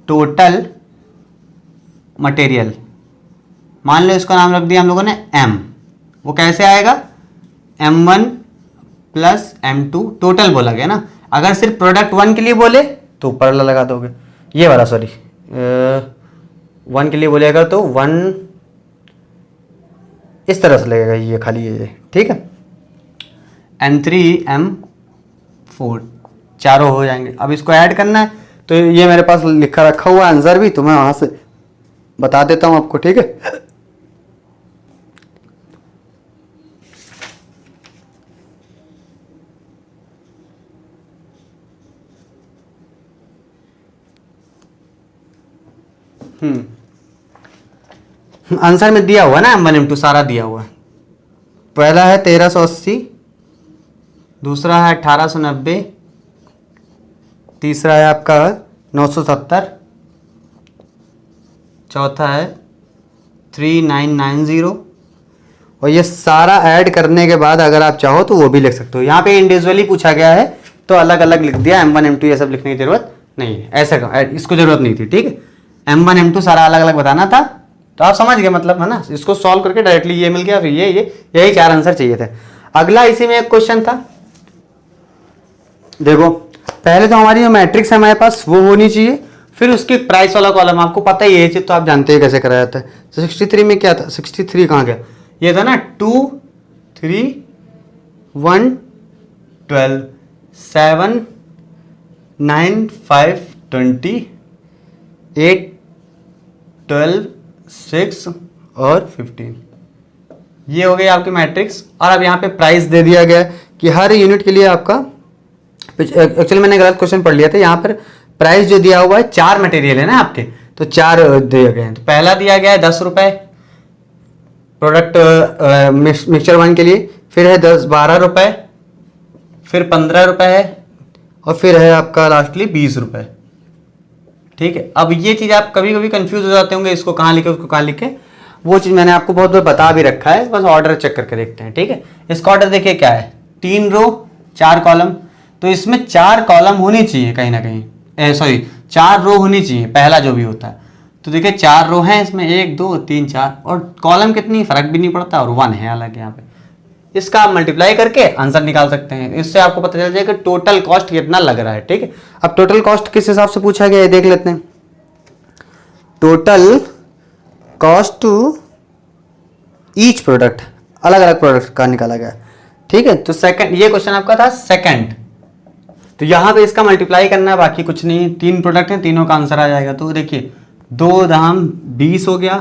टोटल मटेरियल। मान लो इसका नाम रख दिया हम लोगों ने M, वो कैसे आएगा, M1 प्लस M2 टोटल बोला गया ना। अगर सिर्फ प्रोडक्ट 1 के लिए बोले तो ऊपर लगा दोगे, ये वाला सॉरी 1 के लिए बोलेगा तो 1 इस तरह से लगेगा, ये खाली ये। ठीक है, M3 M4 चारों हो जाएंगे। अब इसको ऐड करना है, तो ये मेरे पास लिखा रखा हुआ आंसर भी, तो मैं वहां से बता देता हूं आपको। ठीक है, आंसर में दिया हुआ ना M1 M2 सारा दिया हुआ है। पहला है 1380, दूसरा है 1890, तीसरा है आपका 970, चौथा है 3990, और ये सारा ऐड करने के बाद अगर आप चाहो तो वो भी लिख सकते हो। यहाँ पे इंडिविजुअली पूछा गया है तो अलग अलग लिख दिया, M1 M2 ये सब लिखने की जरूरत नहीं है, ऐसा इसको जरूरत नहीं थी। ठीक है, M1 M2 सारा अलग अलग बताना था, तो आप समझ गए मतलब, है ना। इसको सॉल्व करके डायरेक्टली ये मिल गया, फिर ये यही 4 आंसर चाहिए थे। अगला इसी में एक क्वेश्चन था, देखो पहले तो हमारी जो मैट्रिक्स है हमारे पास वो होनी चाहिए, फिर उसकी प्राइस वाला कॉलम, आपको पता ही है ये चीज, तो आप जानते हैं कैसे कराया जाता है। तो 63 में क्या था, 63 कहाँ गया, ये था ना 2 3 1 12 7 9 5 20 8 12 6 और 15, ये हो गई आपकी मैट्रिक्स। और अब यहाँ पे प्राइस दे दिया गया कि हर यूनिट के लिए आपका, एक्चुअली मैंने गलत क्वेश्चन पढ़ लिया था, यहाँ पर प्राइस जो दिया हुआ है 4 मटेरियल है ना आपके, तो 4 दिए गए हैं। तो पहला दिया गया है 10 रुपए प्रोडक्ट मिक्सचर 1 के लिए, फिर है 12 रुपए, फिर 15 रुपए है, और फिर है आपका लास्टली 20 रुपए। ठीक है, अब ये चीज आप कभी कभी कंफ्यूज हो जाते होंगे, इसको कहाँ लिखे उसको कहाँ लिखे, वो चीज मैंने आपको बहुत बार बता भी रखा है, बस ऑर्डर चेक करके देखते हैं। ठीक है, इसका ऑर्डर देखिए क्या है, 3 रो 4 कॉलम, तो इसमें 4 कॉलम होनी चाहिए कहीं ना कहीं, सॉरी 4 रो होनी चाहिए पहला जो भी होता है। तो देखिए 4 रो हैं इसमें, 1 2 3 4, और कॉलम कितनी फर्क भी नहीं पड़ता, और 1 है अलग यहाँ पे। इसका आप मल्टीप्लाई करके आंसर निकाल सकते हैं, इससे आपको पता चल जाएगा कि टोटल कॉस्ट कितना लग रहा है। ठीक है, अब टोटल कॉस्ट किस हिसाब से पूछा गया है देख लेते हैं। Total cost to each product, अलग अलग प्रोडक्ट का निकाला गया। ठीक है, तो सेकंड, ये क्वेश्चन आपका था सेकंड, तो यहां पे इसका मल्टीप्लाई करना है, बाकी कुछ नहीं। 3 प्रोडक्ट हैं, तीनों का आंसर आ जाएगा। तो देखिए 2 दाम 20 हो गया,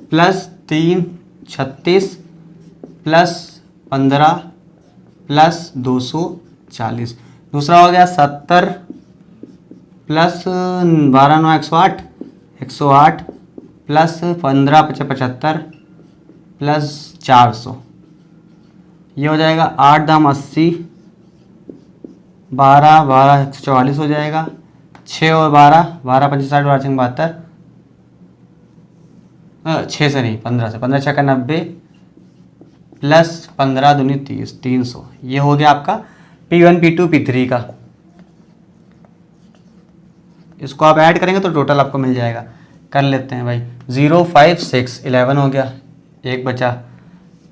प्लस 3 36, प्लस 15, प्लस 240, दूसरा हो गया 70, प्लस 12 9 108 108, प्लस 15 75, प्लस 400, ये हो जाएगा 8 दाम 80, 12 12 144 हो जाएगा, 6 और 12 12 25 60 12 72, 6 से नहीं 15 से, 15 6 90, प्लस 15 दूनी 30 300, ये हो गया आपका P1 P2 P3 का। इसको आप ऐड करेंगे तो टोटल आपको मिल जाएगा, कर लेते हैं भाई। 0 5 6 11 हो गया, एक बचा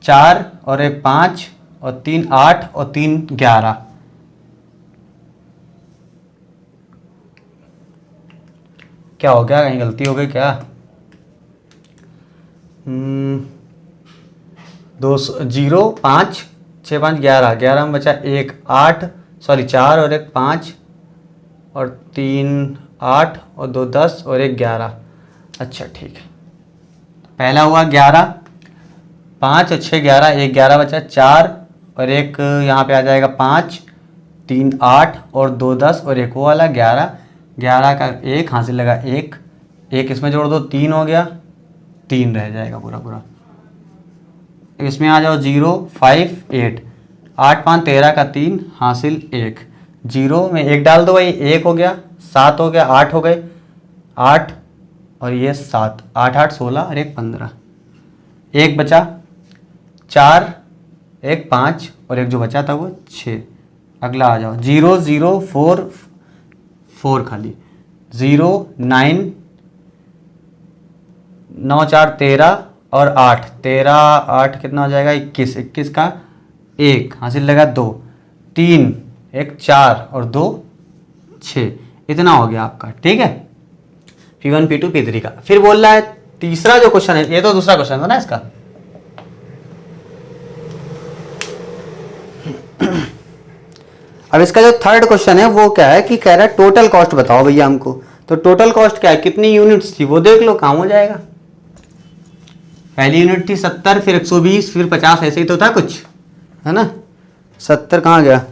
4 और एक 5 और 3 8 और 3 11, क्या हो गया, कहीं गलती हो गई क्या, 0 5 6 5 11, 11 में बचा 1 8 सॉरी 4 और 1 5 और 3 8 और 2 10 और 1 11। अच्छा ठीक है, पहला हुआ 11, 5 और 6 11, 1 11 बचा, 4 और 1 यहाँ पे आ जाएगा 5, 3 8 और 2 10 और 1 वो वाला 11, 11 का 1 हासिल लगा 1, 1 इसमें जोड़ दो 3 हो गया, 3 रह जाएगा पूरा पूरा। इसमें आ जाओ 0 5 8, 8 5 13 का 3 हासिल 1, 0 में 1 डाल दो भाई, 1 हो गया, 7 हो गया, 8 हो गए, 8 और ये 7, 8 8 16 और 1 15, 1 बचा, 4 1 5 और 1 जो बचा था वो 6। अगला आ जाओ 0 0 4 4 खाली, 0 9 9 4 13 और 8 13 8 कितना हो जाएगा 21, 21 का 1 हासिल लगा 2, 3 1 4 और 2 6, इतना हो गया आपका। ठीक है, P1 P2 P3 का। फिर बोल रहा है तीसरा जो क्वेश्चन है, ये तो दूसरा क्वेश्चन था ना इसका, अब इसका जो थर्ड क्वेश्चन है वो क्या है कि कह रहा है टोटल कॉस्ट बताओ भैया हमको। तो टोटल कॉस्ट क्या है, कितनी यूनिट्स थी वो देख लो, काम हो जाएगा। पहली यूनिट थी 70, फिर 120, फिर 50, ऐसे ही तो था कुछ, है ना। 70 कहाँ गया,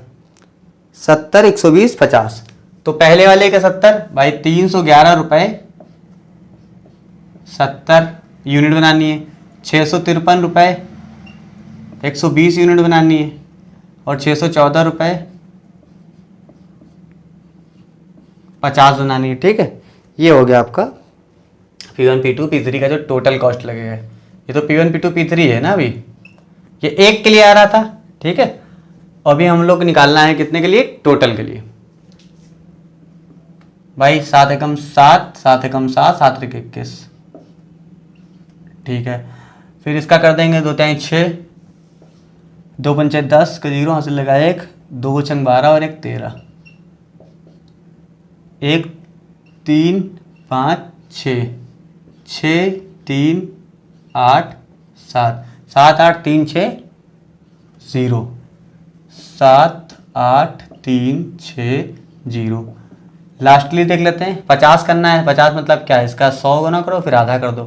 70 120 50, तो पहले वाले का 70 भाई 311 रुपये 70 यूनिट बनानी है, 653 रुपये 120 यूनिट बनानी है, और 614 रुपये 50 बनानी है। ठीक है, ये हो गया आपका P1 P2 P3 का जो टोटल कॉस्ट लगेगा। ये तो P1 P2 P3 है ना, अभी ये एक के लिए आ रहा था। ठीक है, अभी हम लोग निकालना है कितने के लिए, टोटल के लिए भाई। 7 एकम 7, 7 एकम 7, 7 एक 21। ठीक है, फिर इसका कर देंगे 2 3 6, 2 पंचे 10 का 0 हासिल लगा 1, 2 छंग 12 और 1 13, 1 3 5 6, 6 3 8 7, 7 8 3 6 0, 7 8 3 6 0। लास्टली देख लेते हैं, 50 करना है। 50 मतलब क्या है, इसका 100 गुना करो फिर आधा कर दो,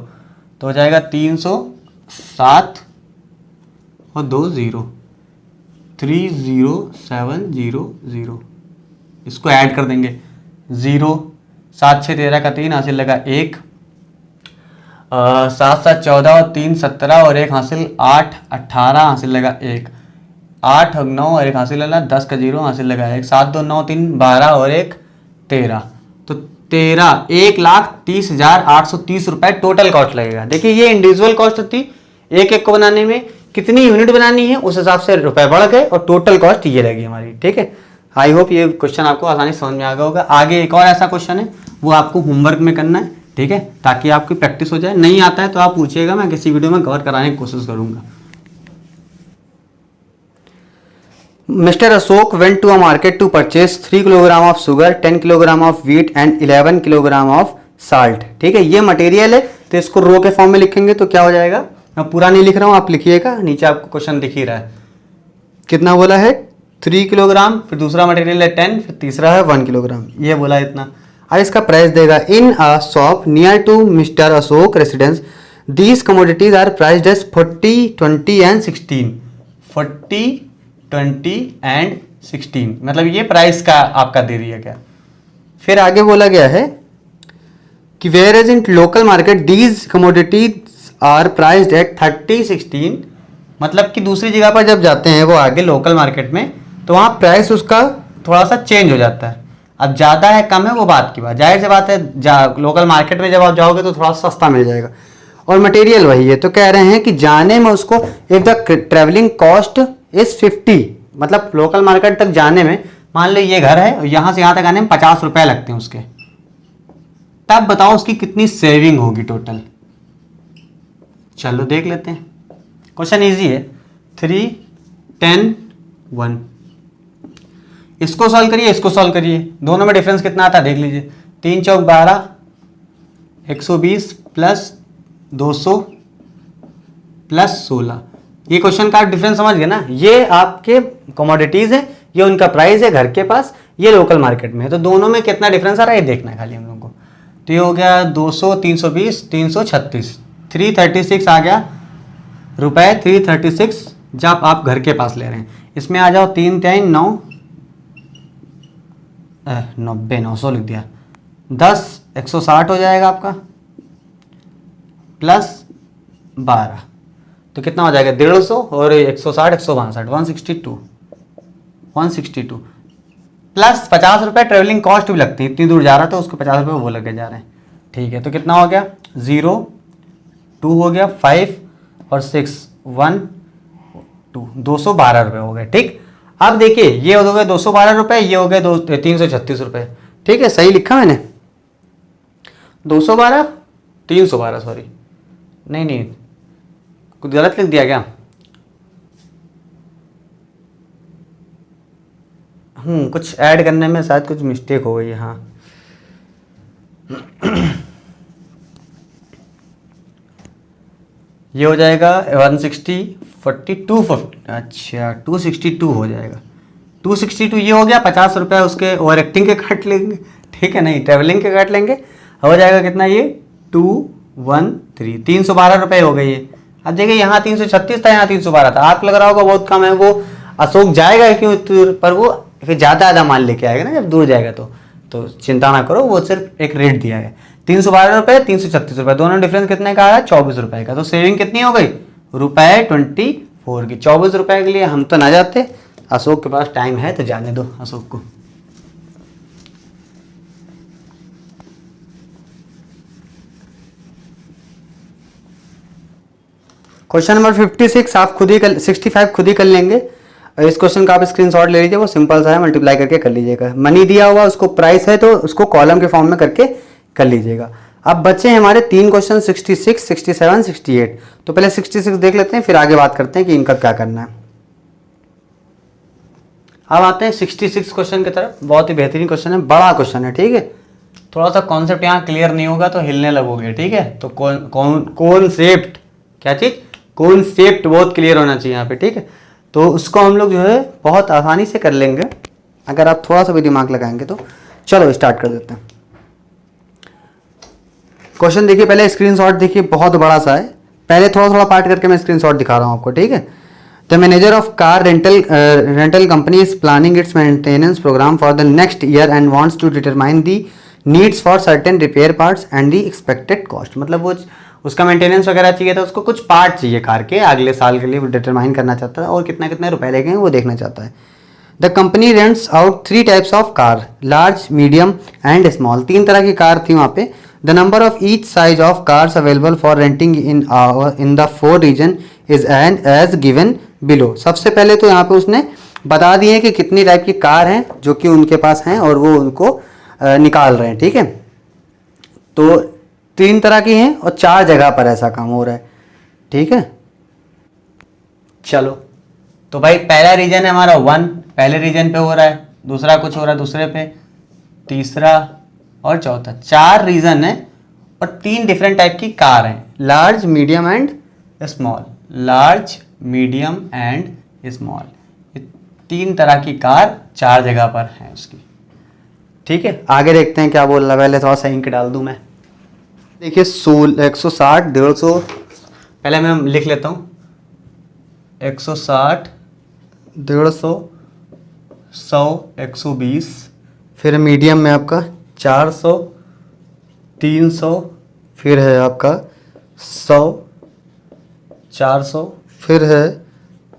तो हो जाएगा 307 और 2 0, 30700। इसको ऐड कर देंगे, 0 7 6 13 का 3 हासिल लगा 1, 7 7 14 और 3 17 और 1 हासिल 8 18 हासिल लगा 1, 8 और 9 और 1 हासिल लगा 10 का 0 हासिल लगा 1, 7 2 9 3 12 और 1 13, तो 1,30,30,830 रुपए टोटल कॉस्ट लगेगा। देखिए ये इंडिविजुअल कॉस्ट थी, एक एक को बनाने में कितनी यूनिट बनानी है उस हिसाब से रुपए बढ़ गए, और टोटल कॉस्ट ये लगी हमारी। ठीक है, आई होप ये क्वेश्चन आपको आसानी समझ में आ गया होगा। आगे एक और ऐसा क्वेश्चन है, वो आपको होमवर्क में करना है। ठीक है, ताकि आपकी प्रैक्टिस हो जाए। नहीं आता है तो आप पूछिएगा, मैं किसी वीडियो में कवर कराने की कोशिश करूंगा। Mr. Ashok went to a market to purchase 3 kilogram of sugar, 10 kilogram of wheat and 11 kilogram of salt. ठीक है, ये मटेरियल है, तो इसको रो के फॉर्म में लिखेंगे तो क्या हो जाएगा। मैं पूरा नहीं लिख रहा हूँ, आप लिखिएगा, नीचे आपको क्वेश्चन दिख ही रहा है। कितना बोला है, 3 किलोग्राम, फिर दूसरा मटेरियल है 10, फिर तीसरा है 1 किलोग्राम, ये बोला इतना। और इसका प्राइस देगा, in a shop near to Mister Ashok residence these commodities are priced as 40 20 and 16। 40 20 and 16 मतलब ये प्राइस का आपका दे दिया गया। फिर आगे बोला गया है कि whereas in local market these commodities are priced at 30 16, मतलब कि दूसरी जगह पर जब जाते हैं वो आगे लोकल मार्केट में, तो वहाँ प्राइस उसका थोड़ा सा चेंज हो जाता है। अब ज़्यादा है कम है वो बात की बात, जाहिर सी बात है लोकल मार्केट में जब आप जाओगे तो थोड़ा सस्ता मिल जाएगा, और मटेरियल वही है। तो कह रहे हैं कि जाने में उसको if the travelling cost is 50, मतलब लोकल मार्केट तक जाने में, मान लो ये घर है और यहाँ से यहाँ तक आने में 50 रुपए लगते हैं उसके, तब बताओ उसकी कितनी सेविंग होगी टोटल। चलो देख लेते हैं, क्वेश्चन इजी है। 3 10 1, इसको सॉल्व करिए, इसको सॉल्व करिए, दोनों में डिफरेंस कितना आता है देख लीजिए। 3 चौक 12, 120 प्लस 200 प्लस 16, ये क्वेश्चन का डिफरेंस समझ गए ना, ये आपके कमोडिटीज है, ये उनका प्राइस है घर के पास, ये लोकल मार्केट में है, तो दोनों में कितना डिफरेंस आ रहा है ये देखना है खाली हम लोग को। तो ये हो गया 200, 320, 336, 336 आ गया रुपए, 336 जब आप घर के पास ले रहे हैं। इसमें आ जाओ 3 3 9 90, 900 लिख दिया, 10 160 हो जाएगा आपका प्लस 12, तो कितना हो जाएगा 150 और 160 162 162 प्लस 50 रुपये ट्रेवलिंग कॉस्ट भी लगती है, इतनी दूर जा रहा है तो उसको 50 रुपये वो लगे जा रहे हैं। ठीक है, तो कितना हो गया 0 2 हो गया 5 और 6 1 2 212 रुपये हो गए। ठीक, अब देखिए ये हो गए 212 रुपये, ये हो गए 336 रुपये। ठीक है, सही लिखा मैंने 212 312, सॉरी नहीं कुछ गलत लिख दिया क्या? कुछ ऐड करने में शायद कुछ मिस्टेक हो गई है। हाँ ये हो जाएगा 160 42 अच्छा 262 हो जाएगा, 262 ये हो गया। 50 रुपये उसके ओवर एक्टिंग के काट लेंगे, ठीक है, नहीं ट्रेवलिंग के काट लेंगे, हो जाएगा कितना ये 213 312 रुपये हो गई ये। अब देखिए यहाँ 336 था, यहाँ 312 था, आपको लग रहा होगा बहुत कम है, वो अशोक जाएगा क्यों दूर, पर वो फिर ज़्यादा माल लेके आएगा ना जब दूर जाएगा तो चिंता ना करो, वो सिर्फ एक रेट दिया है 312 रुपये 336 रुपये, दोनों डिफरेंस कितने का आ रहा है 24 रुपये का। तो सेविंग कितनी हो गई ₹24 की। 24 रुपये के लिए हम तो ना जाते, अशोक के पास टाइम है तो जाने दो अशोक को। क्वेश्चन नंबर 56 आप खुद ही 65 खुद ही कर लेंगे। इस क्वेश्चन का आप स्क्रीनशॉट ले लीजिए, वो सिंपल सा है, मल्टीप्लाई करके कर लीजिएगा। मनी दिया हुआ उसको प्राइस है तो उसको कॉलम के फॉर्म में करके कर लीजिएगा। अब बच्चे हमारे 3 क्वेश्चन 66, 67, 68। तो पहले 66 देख लेते हैं, फिर आगे बात करते हैं कि इनका क्या करना है। अब आते हैं 66 क्वेश्चन की तरफ। बहुत ही बेहतरीन क्वेश्चन है, बड़ा क्वेश्चन है, ठीक है। थोड़ा सा कॉन्सेप्ट यहाँ क्लियर नहीं होगा तो हिलने लगोगे, ठीक है। तो कॉन्सेप्ट क्या चीज़, कॉन्सेप्ट बहुत क्लियर होना चाहिए यहाँ पे, ठीक है। तो उसको हम लोग जो है बहुत आसानी से कर लेंगे अगर आप थोड़ा सा भी दिमाग लगाएंगे तो। चलो स्टार्ट कर देते हैं। क्वेश्चन देखिए, पहले स्क्रीनशॉट देखिए, बहुत बड़ा सा है। पहले थोड़ा थोड़ा पार्ट करके मैं स्क्रीनशॉट दिखा रहा हूँ आपको, ठीक है। The manager of car rental company is planning its maintenance program for the next year and wants to determine the needs for certain repair parts and the expected cost. मतलब वो उसका मेंटेनेंस वगैरह चाहिए था, उसको कुछ पार्ट चाहिए car के अगले साल के लिए, वो डिटरमाइन करना चाहता है और कितना कितना रुपए लगेंगे वो देखना चाहता है। The company rents out 3 types of car, large, medium and small. 3 तरह की कार थी वहाँ पे। The number of each size of cars available for renting in the 4 region is as given below. सबसे पहले तो यहाँ पे उसने बता दिए कि कितनी टाइप की कार हैं जो कि उनके पास हैं और वो उनको निकाल रहे हैं, ठीक है। तो 3 तरह की हैं और 4 जगह पर ऐसा काम हो रहा है, ठीक है। चलो तो भाई पहला रीजन है हमारा 1, पहले रीजन पे हो रहा है, दूसरा कुछ हो रहा है दूसरे पे, तीसरा और चौथा। 4 रीजन है और 3 डिफरेंट टाइप की कार हैं, large, medium and small. Large, medium and small, ये 3 तरह की कार 4 जगह पर है उसकी, ठीक है। आगे देखते हैं क्या बोल रहा है। पहले थोड़ा सा इंक डाल दूं मैं। देखिए 160, 150, पहले मैं लिख लेता हूँ 160, 150, 100, 120, फिर मीडियम में आपका 400, 300, फिर है आपका 100, 400, फिर है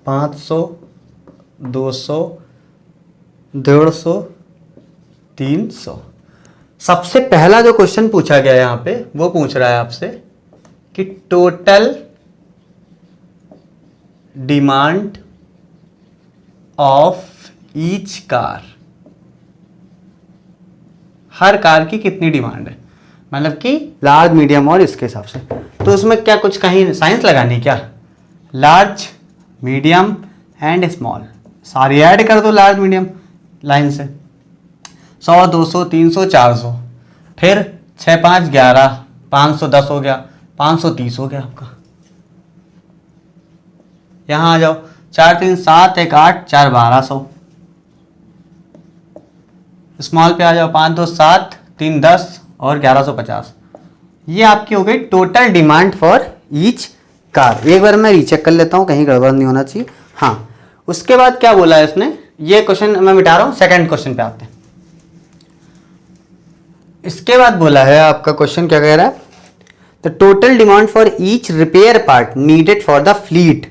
500, 200, 150, 300। सबसे पहला जो क्वेश्चन पूछा गया यहाँ पे वो पूछ रहा है आपसे कि total demand of each car, her car की कितनी डिमांड है, मतलब कि लार्ज, मीडियम और इसके हिसाब से। तो उसमें क्या कुछ कहीं साइंस लगानी क्या, लार्ज, मीडियम एंड स्मॉल सारी ऐड कर दो लार्ज मीडियम लाइन से। 100, 200, 300, 400, फिर 6, 5, 11, 510 हो गया, 530 हो गया आपका। यहाँ आ जाओ, 4 3 7 1 8 4 1200। स्मॉल पे आ जाओ, 5 2 7 3 10 और 1150। ये आपकी हो गई total demand for each car. एक बार मैं रीचेक कर लेता हूँ, कहीं गड़बड़ नहीं होना चाहिए। हाँ, उसके बाद क्या बोला है इसने, ये क्वेश्चन मैं मिटा रहा हूँ, सेकंड क्वेश्चन पे आते हैं। इसके बाद बोला है आपका क्वेश्चन क्या कह रहा है, the total demand for each repair part needed for the fleet,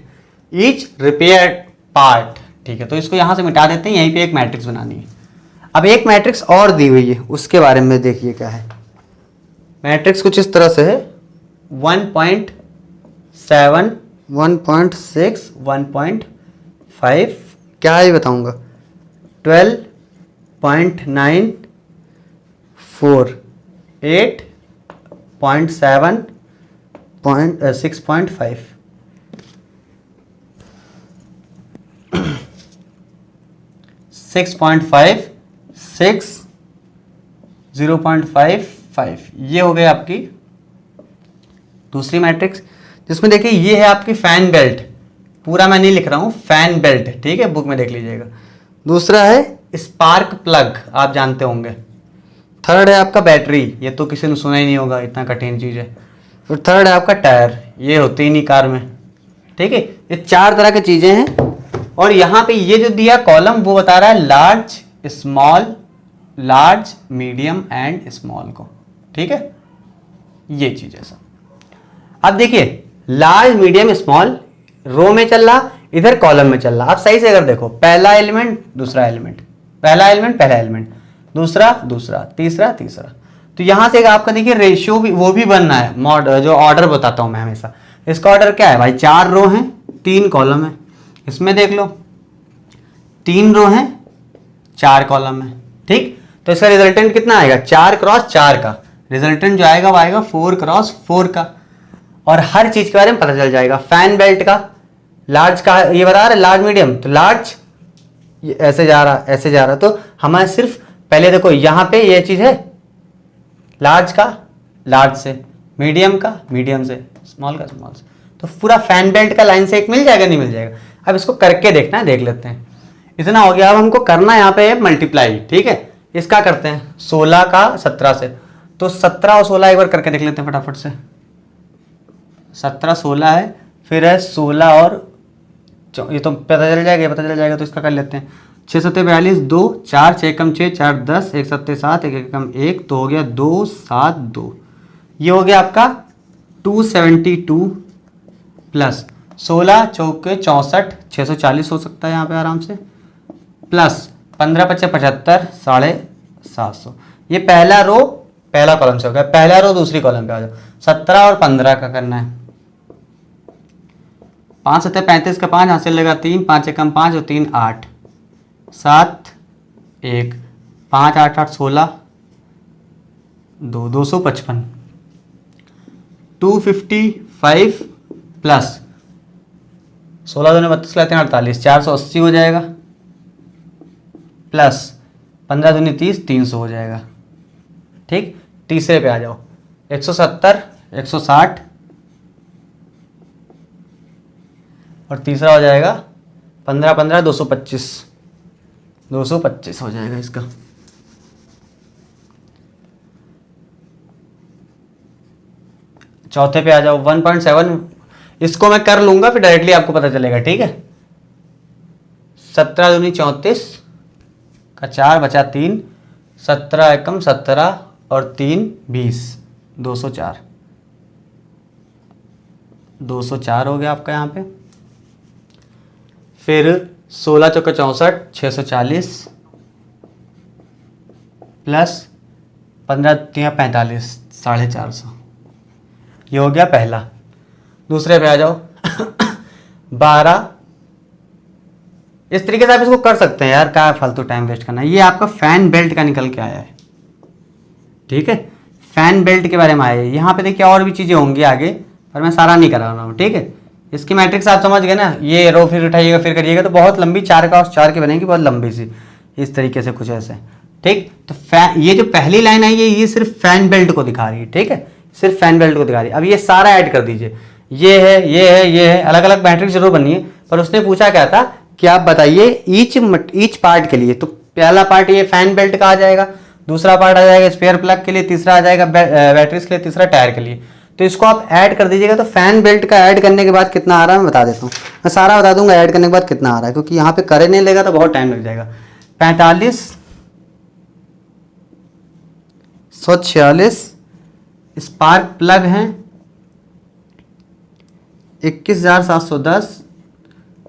each repair part. ठीक है, तो इसको यहां से मिटा देते हैं, यहीं पे एक मैट्रिक्स बनानी है। अब एक मैट्रिक्स और दी हुई है, उसके बारे में देखिए क्या है। मैट्रिक्स कुछ इस तरह से है, 1.7 1.6 1.5, क्या है बताऊंगा, 12.9 4 8.7 6.5। 6.5 6 0.55, ये हो गई आपकी दूसरी मैट्रिक्स, जिसमें देखिए ये है आपकी फैन बेल्ट, पूरा मैं नहीं लिख रहा हूं, फैन बेल्ट, ठीक है, बुक में देख लीजिएगा। दूसरा है स्पार्क प्लग, आप जानते होंगे। थर्ड है आपका बैटरी, ये तो किसी ने सुना ही नहीं होगा, इतना कठिन चीज़ है। और थर्ड है आपका टायर, ये होते ही नहीं कार में, ठीक है। ये 4 तरह की चीज़ें हैं। और यहाँ पे ये जो दिया कॉलम, वो बता रहा है large small, large medium and small को, ठीक है, ये चीज़ है सब। अब देखिए लार्ज मीडियम स्मॉल रो में चल रहा, इधर कॉलम में चल रहा। आप सही से अगर देखो, पहला एलिमेंट दूसरा एलिमेंट, पहला एलिमेंट पहला एलिमेंट, दूसरा दूसरा, तीसरा तीसरा। तो यहां से आपका देखिए रेशियो भी वो भी बनना है, मॉड जो ऑर्डर बताता हूं मैं हमेशा। इसका ऑर्डर क्या है भाई, 4 रो हैं 3 कॉलम है। इसमें देख लो 3 रो हैं 4 कॉलम है, ठीक। तो इसका रिजल्टेंट कितना आएगा, 4 क्रॉस 4 का रिजल्टेंट जो आएगा वो आएगा 4 क्रॉस 4 का। और हर चीज के बारे में पता चल जाएगा। फैन बेल्ट का लार्ज का ये बता रहा है, लार्ज मीडियम, तो लार्ज ऐसे जा रहा ऐसे जा रहा, तो हमारे सिर्फ पहले देखो यहाँ पे ये चीज है, लार्ज का लार्ज से, मीडियम का मीडियम से, स्मॉल का स्मॉल से, तो पूरा फैन बेल्ट का लाइन से एक मिल जाएगा नहीं मिल जाएगा। अब इसको करके देखना है, देख लेते हैं। इतना हो गया, अब हमको करना है यहाँ पे मल्टीप्लाई, ठीक है। इसका करते हैं 16 का 17 से, तो 17 और 16 एक बार करके देख लेते हैं फटाफट से। 17 16 है, फिर है 16 और ये तो पता चल जाएगा, पता चल जाएगा, तो इसका कर लेते हैं। 6 7 42 2 4 6 कम 6 4 10 1 7 7 1 1 कम 1, तो हो गया 2 7 2। ये हो गया आपका 272 प्लस 16 चौके 64 640 हो सकता है यहाँ पे आराम से, प्लस 15 25 75 750। ये पहला रो पहला कॉलम से हो गया, पहला रो दूसरी कॉलम पे आ जाओ। 17 और 15 का करना है। 5 7 35 का 5 हासिल लगा 3 5 कम 5 और 3 8 7 1 5 8 8 16 2 255 255 प्लस 16 दूनी 32 लाते हैं 48 480 हो जाएगा, प्लस 15 दूनी 30 300 हो जाएगा, ठीक। तीसरे पे आ जाओ 170 160 और तीसरा हो जाएगा 15 15 225 225 हो जाएगा इसका। चौथे पे आ जाओ 1.7, इसको मैं कर लूंगा फिर डायरेक्टली आपको पता चलेगा, ठीक है। 17 दूनी 34 का 4 बचा 3, 17 एकम 17 और 3 20 204 204 हो गया आपका यहाँ पे। फिर 16 चौका 64 640 प्लस 15 3 45 450, ये हो गया पहला। दूसरे पे आ जाओ 12। इस तरीके से आप इसको कर सकते हैं यार, क्या फालतू टाइम वेस्ट करना है। ये आपका फैन बेल्ट का निकल के आया है, ठीक है। फैन बेल्ट के बारे में आया है। यहाँ पे देखिए और भी चीज़ें होंगी आगे, पर मैं सारा नहीं करा रहा हूँ, ठीक है। इसकी मैट्रिक्स आप समझ गए ना, ये रो फिर उठाइएगा फिर करिएगा तो बहुत लंबी, 4 का 4 की बनेगी, बहुत लंबी सी, इस तरीके से कुछ ऐसे, ठीक। तो ये जो पहली लाइन आई है ये सिर्फ फैन बेल्ट को दिखा रही है, ठीक है, सिर्फ फैन बेल्ट को दिखा रही है। अब ये सारा ऐड कर दीजिए, ये है ये है ये है, अलग अलग मैट्रिक्स जरूर बनी है, पर उसने पूछा क्या था कि आप बताइए ईच पार्ट के लिए। तो पहला पार्ट ये फैन बेल्ट का आ जाएगा, दूसरा पार्ट आ जाएगा स्पेयर प्लग के लिए, तीसरा आ जाएगा बैटरीज के लिए, तीसरा टायर के लिए। तो इसको आप ऐड कर दीजिएगा। तो फैन बेल्ट का ऐड करने के बाद कितना आ रहा है मैं बता देता हूँ, मैं सारा बता दूंगा ऐड करने के बाद कितना आ रहा है, क्योंकि यहाँ पे करे नहीं लेगा तो बहुत टाइम लग जाएगा। 4546 स्पार्क प्लग हैं, 21,710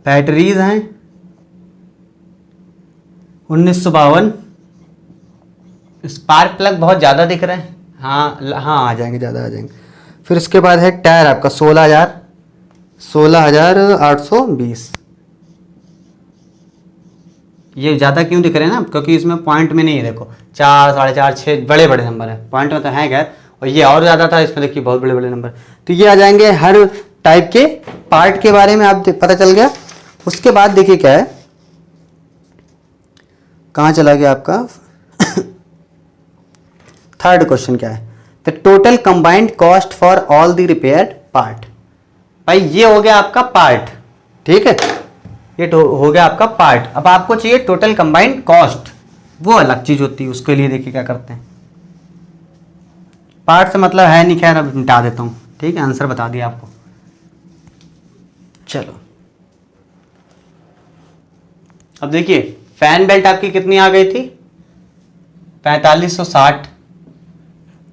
बैटरीज हैं, 1952। स्पार्क प्लग बहुत ज़्यादा दिख रहे हैं, हाँ हाँ आ जाएंगे, ज़्यादा आ जाएंगे। फिर इसके बाद है टायर आपका 16,820। ये ज़्यादा क्यों दिख रहे हैं ना, क्योंकि इसमें पॉइंट में नहीं है, देखो 4, 4.5, 6 बड़े बड़े नंबर है, पॉइंट में तो है खैर, और ये और ज़्यादा था, इसमें देखिए बहुत बड़े बड़े नंबर। तो ये आ जाएंगे हर टाइप के पार्ट के बारे में आप पता चल गया। उसके बाद देखिए क्या है, कहाँ चला गया आपका थर्ड क्वेश्चन क्या है, the total combined cost for all the repaired part. भाई ये हो गया आपका पार्ट, ठीक है, ये हो गया आपका पार्ट। अब आपको चाहिए टोटल कंबाइंड कॉस्ट, वो अलग चीज होती है। उसके लिए देखिए क्या करते हैं, पार्ट से मतलब है नहीं, खैर अब मिटा देता हूं, ठीक है, आंसर बता दिया आपको। चलो अब देखिए फैन बेल्ट आपकी कितनी आ गई थी, 4560।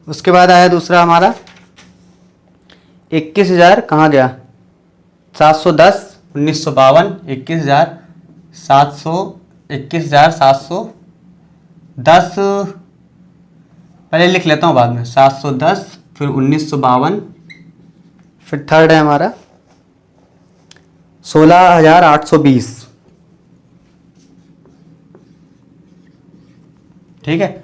उसके बाद आया दूसरा हमारा 21,000, कहाँ गया, 710, 1952, 21,710, पहले लिख लेता हूँ बाद में, 710, फिर 1952, फिर थर्ड है हमारा 16,820, ठीक है।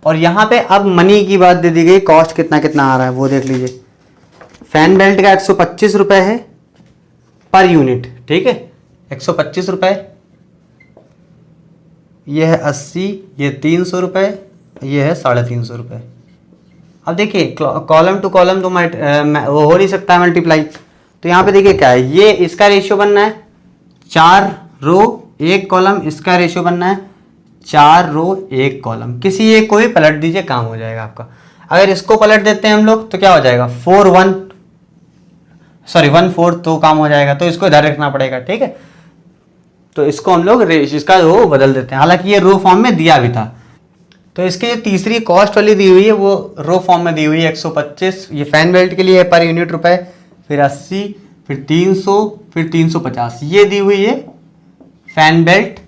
और यहाँ पे अब मनी की बात दे दी गई, कॉस्ट कितना कितना आ रहा है वो देख लीजिए। फैन बेल्ट का 125 रुपये है पर यूनिट, ठीक है, 125 रुपये। ये है 80, ये 300 रुपये, ये है 350 रुपये। अब देखिए कॉलम टू कॉलम तो वो हो नहीं सकता है मल्टीप्लाई। तो यहाँ पे देखिए क्या है, ये इसका रेशियो बनना है 4 रो 1 कॉलम, इसका रेशियो बनना है 4 रो 1 कॉलम। किसी एक को भी पलट दीजिए, काम हो जाएगा आपका। अगर इसको पलट देते हैं हम लोग तो क्या हो जाएगा, 1/4 तो काम हो जाएगा, तो इसको इधर रखना पड़ेगा, ठीक है। तो इसको हम लोग इसका वो बदल देते हैं, हालांकि ये रो फॉर्म में दिया भी था। तो इसकी जो तीसरी कॉस्ट वाली दी हुई है वो रो फॉर्म में दी हुई है 125, ये फैन बेल्ट के लिए पर यूनिट रुपए, फिर 80, फिर 300, फिर 350, ये दी हुई है fan belt,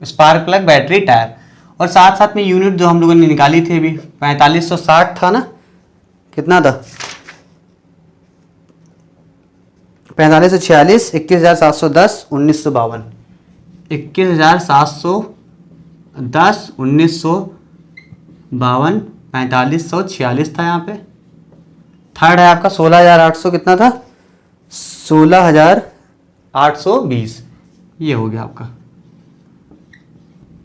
spark plug, battery, tyre. और साथ साथ में यूनिट जो हम लोगों ने निकाली थी अभी 4560 था ना, कितना था, 4546, 21,710, 1952, 21,710, 1952, 4546 था यहाँ पे। थर्ड है आपका 16,800, कितना था, 16,820, ये हो गया आपका।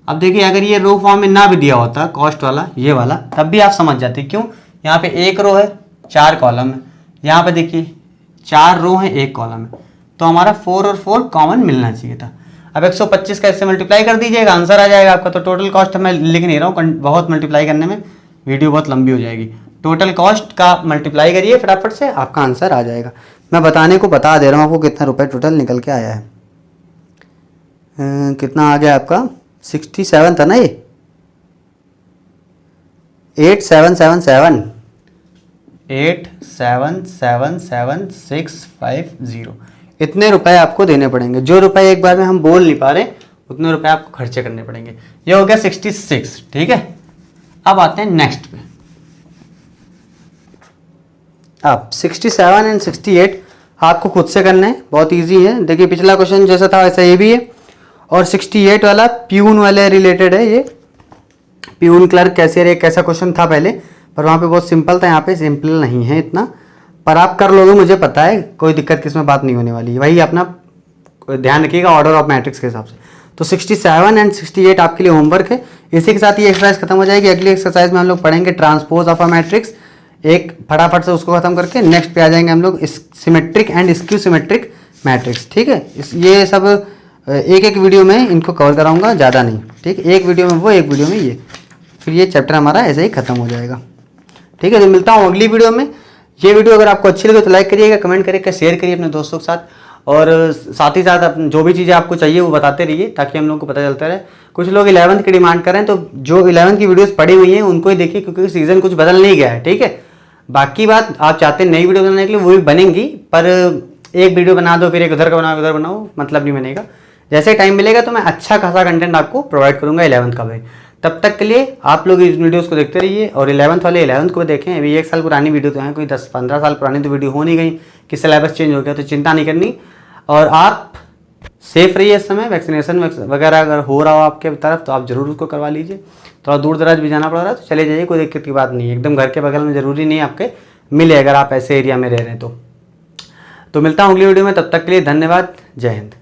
अब देखिए अगर ये रो फॉर्म में ना भी दिया होता कॉस्ट वाला, ये वाला, तब भी आप समझ जाते। क्यों, यहाँ पे 1 रो है 4 कॉलम है, यहाँ पे देखिए 4 रो है 1 कॉलम है, तो हमारा 4 और 4 कॉमन मिलना चाहिए था। अब 125 का इससे मल्टीप्लाई कर दीजिएगा, आंसर आ जाएगा आपका। तो टोटल कॉस्ट मैं लिख नहीं रहा हूँ, बहुत मल्टीप्लाई करने में वीडियो बहुत लंबी हो जाएगी। टोटल कॉस्ट का मल्टीप्लाई करिए फटाफट से, आपका आंसर आ जाएगा। मैं बताने को बता दे रहा हूँ आपको कितना रुपए टोटल निकल के आया है। कितना आ गया आपका, 67 था ना ये, 8777,650, इतने रुपए आपको देने पड़ेंगे। जो रुपए एक बार में हम बोल नहीं पा रहे उतने रुपए आपको खर्चे करने पड़ेंगे। ये हो गया 66, ठीक है। अब आते हैं नेक्स्ट पे। अब 67 एंड 68 आपको खुद से करना है, बहुत इजी है। देखिए पिछला क्वेश्चन जैसा था वैसा ये भी है, और 68 वाला प्यून वाले रिलेटेड है। ये प्यून क्लर्क कैशियर एक ऐसा क्वेश्चन था पहले, पर वहाँ पे बहुत सिंपल था, यहाँ पे सिंपल नहीं है इतना, पर आप कर लोगे मुझे पता है, कोई दिक्कत किसमें बात नहीं होने वाली है। वही अपना ध्यान रखिएगा ऑर्डर ऑफ मैट्रिक्स के हिसाब से। तो 67 एंड 68 आपके लिए होमवर्क है। इसी के साथ ये एक्सरसाइज खत्म हो जाएगी। अगली एक्सरसाइज में हम लोग पढ़ेंगे ट्रांसपोज ऑफ अ मैट्रिक्स, एक फटाफट से उसको खत्म करके नेक्स्ट पे आ जाएंगे हम लोग symmetric and skew symmetric matrix, ठीक है। ये सब एक एक वीडियो में इनको कवर कराऊंगा, ज़्यादा नहीं, ठीक है। एक वीडियो में वो, एक वीडियो में ये, फिर ये चैप्टर हमारा ऐसे ही खत्म हो जाएगा, ठीक है। तो मिलता हूँ अगली वीडियो में। ये वीडियो अगर आपको अच्छी लगे तो लाइक करिएगा, कमेंट करिएगा, शेयर करिए अपने दोस्तों के साथ, और साथ ही साथ जो भी चीज़ें आपको चाहिए वो बताते रहिए ताकि हम लोग को पता चलता रहे। कुछ लोग 11th की डिमांड कर रहे हैं, तो जो 11th की वीडियोस पड़ी हुई हैं उनको ही देखिए, क्योंकि सीज़न कुछ बदल नहीं गया है, ठीक है। बाकी बात, आप चाहते हैं नई वीडियो बनाने के लिए, वो भी बनेंगी, पर एक वीडियो बना दो फिर एक उधर का बनाओ उधर बनाओ, मतलब नहीं बनेगा। जैसे टाइम मिलेगा तो मैं अच्छा खासा कंटेंट आपको प्रोवाइड करूँगा 11th का भी। तब तक के लिए आप लोग इस वीडियोस को देखते रहिए, और 11th वाले 11th को भी देखें। अभी 1 साल पुरानी वीडियो तो है, कोई 10-15 साल पुरानी तो वीडियो हो नहीं गई कि सिलेबस चेंज हो गया, तो चिंता नहीं करनी। और आप सेफ रहिए इस समय। वैक्सीनेशन वगैरह अगर हो रहा हो आपके तरफ तो आप ज़रूर उसको करवा लीजिए। थोड़ा दूर दराज भी जाना पड़ रहा है तो चले जाइए, कोई दिक्कत की बात नहीं है। एकदम घर के बगल में ज़रूरी नहीं है आपके मिले, अगर आप ऐसे एरिया में रह रहे हैं तो। मिलता हूँ अगली वीडियो में, तब तक के लिए धन्यवाद, जय हिंद।